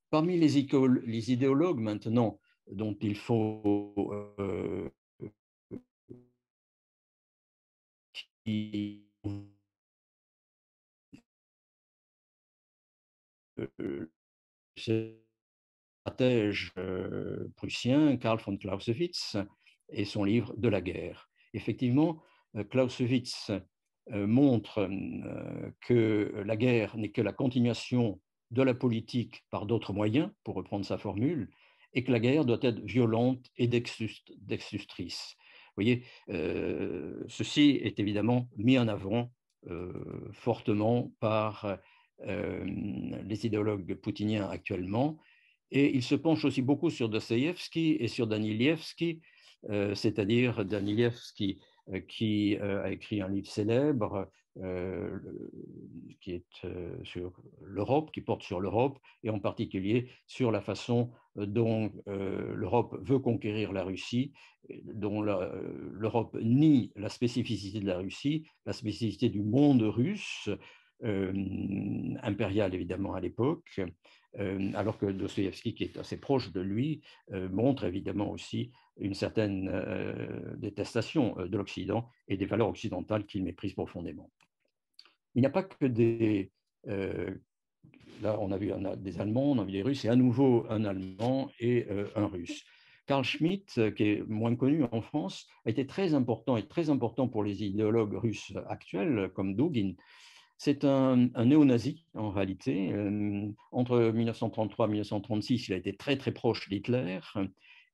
Parmi les idéologues maintenant dont il faut qui stratège prussien, Karl von Clausewitz, et son livre De la guerre. Effectivement, Clausewitz montre que la guerre n'est que la continuation de la politique par d'autres moyens, pour reprendre sa formule, et que la guerre doit être violente et destructrice. Vous voyez, ceci est évidemment mis en avant fortement par les idéologues poutiniens actuellement. Et il se penche aussi beaucoup sur Dostoïevski et sur Danilievski, c'est-à-dire Danilievski qui a écrit un livre célèbre qui est sur l'Europe, qui porte sur l'Europe, et en particulier sur la façon dont l'Europe veut conquérir la Russie, dont l'Europe nie la spécificité de la Russie, la spécificité du monde russe, impérial évidemment à l'époque, alors que Dostoïevski, qui est assez proche de lui, montre évidemment aussi une certaine détestation de l'Occident et des valeurs occidentales qu'il méprise profondément. Il n'y a pas que des... là, on a vu des Allemands, on a vu des Russes, et à nouveau un Allemand et un Russe. Carl Schmitt, qui est moins connu en France, a été très important pour les idéologues russes actuels, comme Dugin. C'est un néo-nazi, en réalité. Entre 1933 et 1936, il a été très, très proche d'Hitler.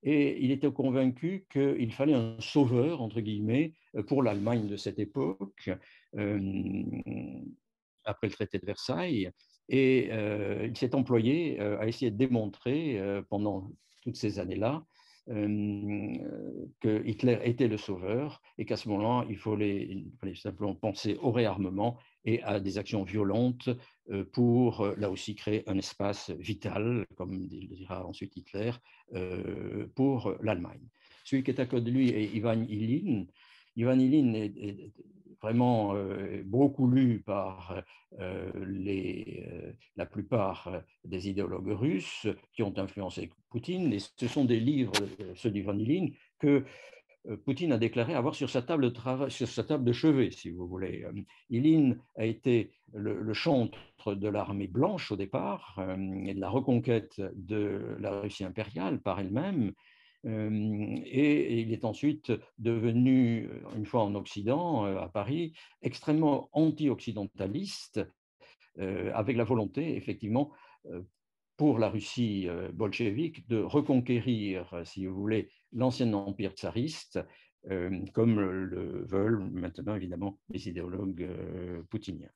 Et il était convaincu qu'il fallait un sauveur, entre guillemets, pour l'Allemagne de cette époque, après le traité de Versailles. Et il s'est employé à essayer de démontrer pendant toutes ces années-là que Hitler était le sauveur et qu'à ce moment-là, il fallait simplement penser au réarmement et à des actions violentes pour, là aussi, créer un espace vital, comme le dira ensuite Hitler, pour l'Allemagne. Celui qui est à côté de lui est Ivan Ilyin. Ivan Ilyin est vraiment beaucoup lu par la plupart des idéologues russes qui ont influencé Poutine. Et ce sont des livres, ceux d'Ivan Ilyin, que Poutine a déclaré avoir sur sa table de travail, sur sa table de chevet, si vous voulez. Ilyin a été le chantre de l'armée blanche au départ et de la reconquête de la Russie impériale par elle-même. Et il est ensuite devenu, une fois en Occident, à Paris, extrêmement anti-occidentaliste, avec la volonté, effectivement, pour la Russie bolchevique, de reconquérir, si vous voulez, l'ancien empire tsariste, comme le veulent maintenant, évidemment, les idéologues poutiniens.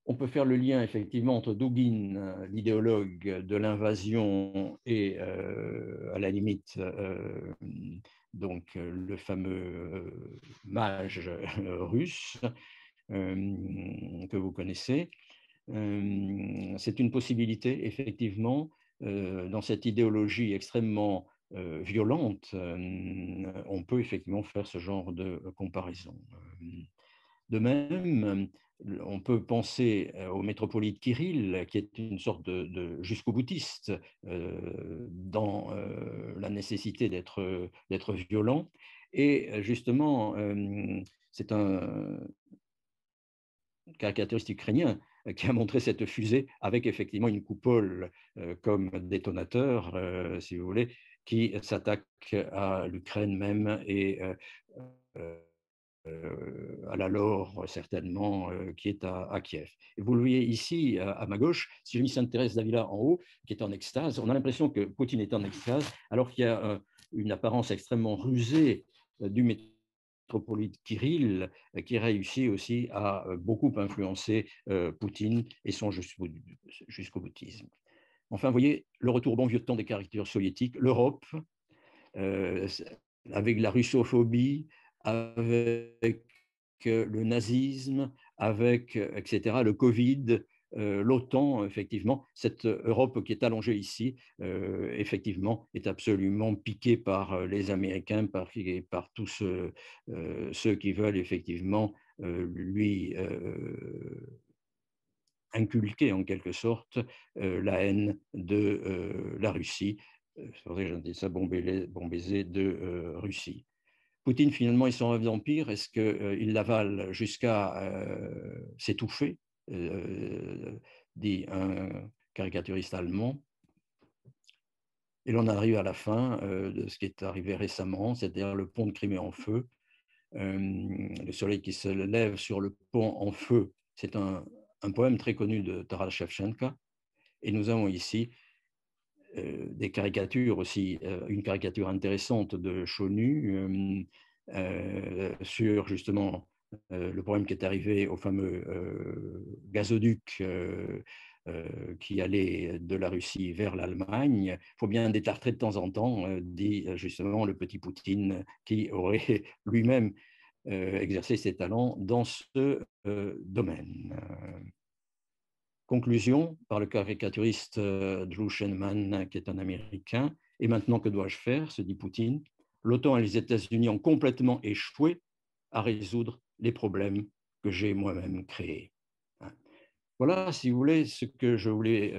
On peut faire le lien effectivement entre Douguine, l'idéologue de l'invasion, et à la limite donc le fameux mage russe que vous connaissez. C'est une possibilité effectivement dans cette idéologie extrêmement violente. On peut effectivement faire ce genre de comparaison. De même, on peut penser au métropolite Kirill, qui est une sorte de jusqu'au-boutiste dans la nécessité d'être violent. Et justement, c'est un caricaturiste ukrainien qui a montré cette fusée avec effectivement une coupole comme détonateur, si vous voulez, qui s'attaque à l'Ukraine même et à la Laure, certainement, qui est à Kiev. Et vous le voyez ici, à ma gauche, si j'ai mis Sainte-Thérèse d'Avila en haut, qui est en extase, on a l'impression que Poutine est en extase, alors qu'il y a une apparence extrêmement rusée du métropolite Kirill, qui réussit aussi à beaucoup influencer Poutine et son jusqu'au boutisme. Enfin, vous voyez, le retour au bon vieux temps des caricatures soviétiques, l'Europe, avec la russophobie, avec le nazisme, avec, etc., le Covid, l'OTAN, effectivement, cette Europe qui est allongée ici, effectivement, est absolument piquée par les Américains, par tous ceux qui veulent effectivement lui inculquer en quelque sorte la haine de la Russie. C'est pour ça que j'ai dit ça, bon baiser de Russie. Poutine, finalement, est son rêve d'empire. Est-ce qu'il l'avale jusqu'à s'étouffer, dit un caricaturiste allemand. Et l'on arrive à la fin de ce qui est arrivé récemment, c'est-à-dire le pont de Crimée en feu. Le soleil qui se lève sur le pont en feu, c'est un poème très connu de Taras Shevchenko. Et nous avons ici des caricatures aussi, une caricature intéressante de Chonu sur justement le problème qui est arrivé au fameux gazoduc qui allait de la Russie vers l'Allemagne. Il faut bien détartrer de temps en temps, dit justement le petit Poutine, qui aurait lui-même exercé ses talents dans ce domaine. Conclusion par le caricaturiste Drew Shenman, qui est un Américain. Et maintenant, que dois-je faire, se dit Poutine. L'OTAN et les États-Unis ont complètement échoué à résoudre les problèmes que j'ai moi-même créés. Voilà, si vous voulez, ce que je voulais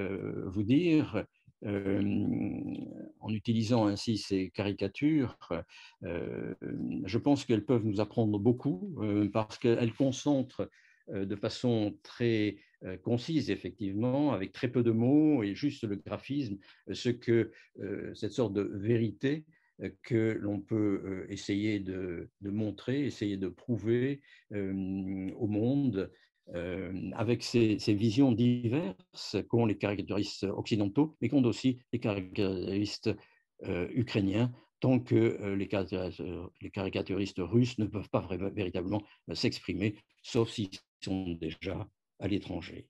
vous dire. En utilisant ainsi ces caricatures, je pense qu'elles peuvent nous apprendre beaucoup parce qu'elles concentrent de façon très concise, effectivement, avec très peu de mots et juste le graphisme, cette sorte de vérité que l'on peut essayer de montrer, essayer de prouver au monde avec ces visions diverses qu'ont les caricaturistes occidentaux, mais qu'ont aussi les caricaturistes ukrainiens, tant que les caricaturistes russes ne peuvent pas véritablement s'exprimer, sauf s'ils sont déjà à l'étranger.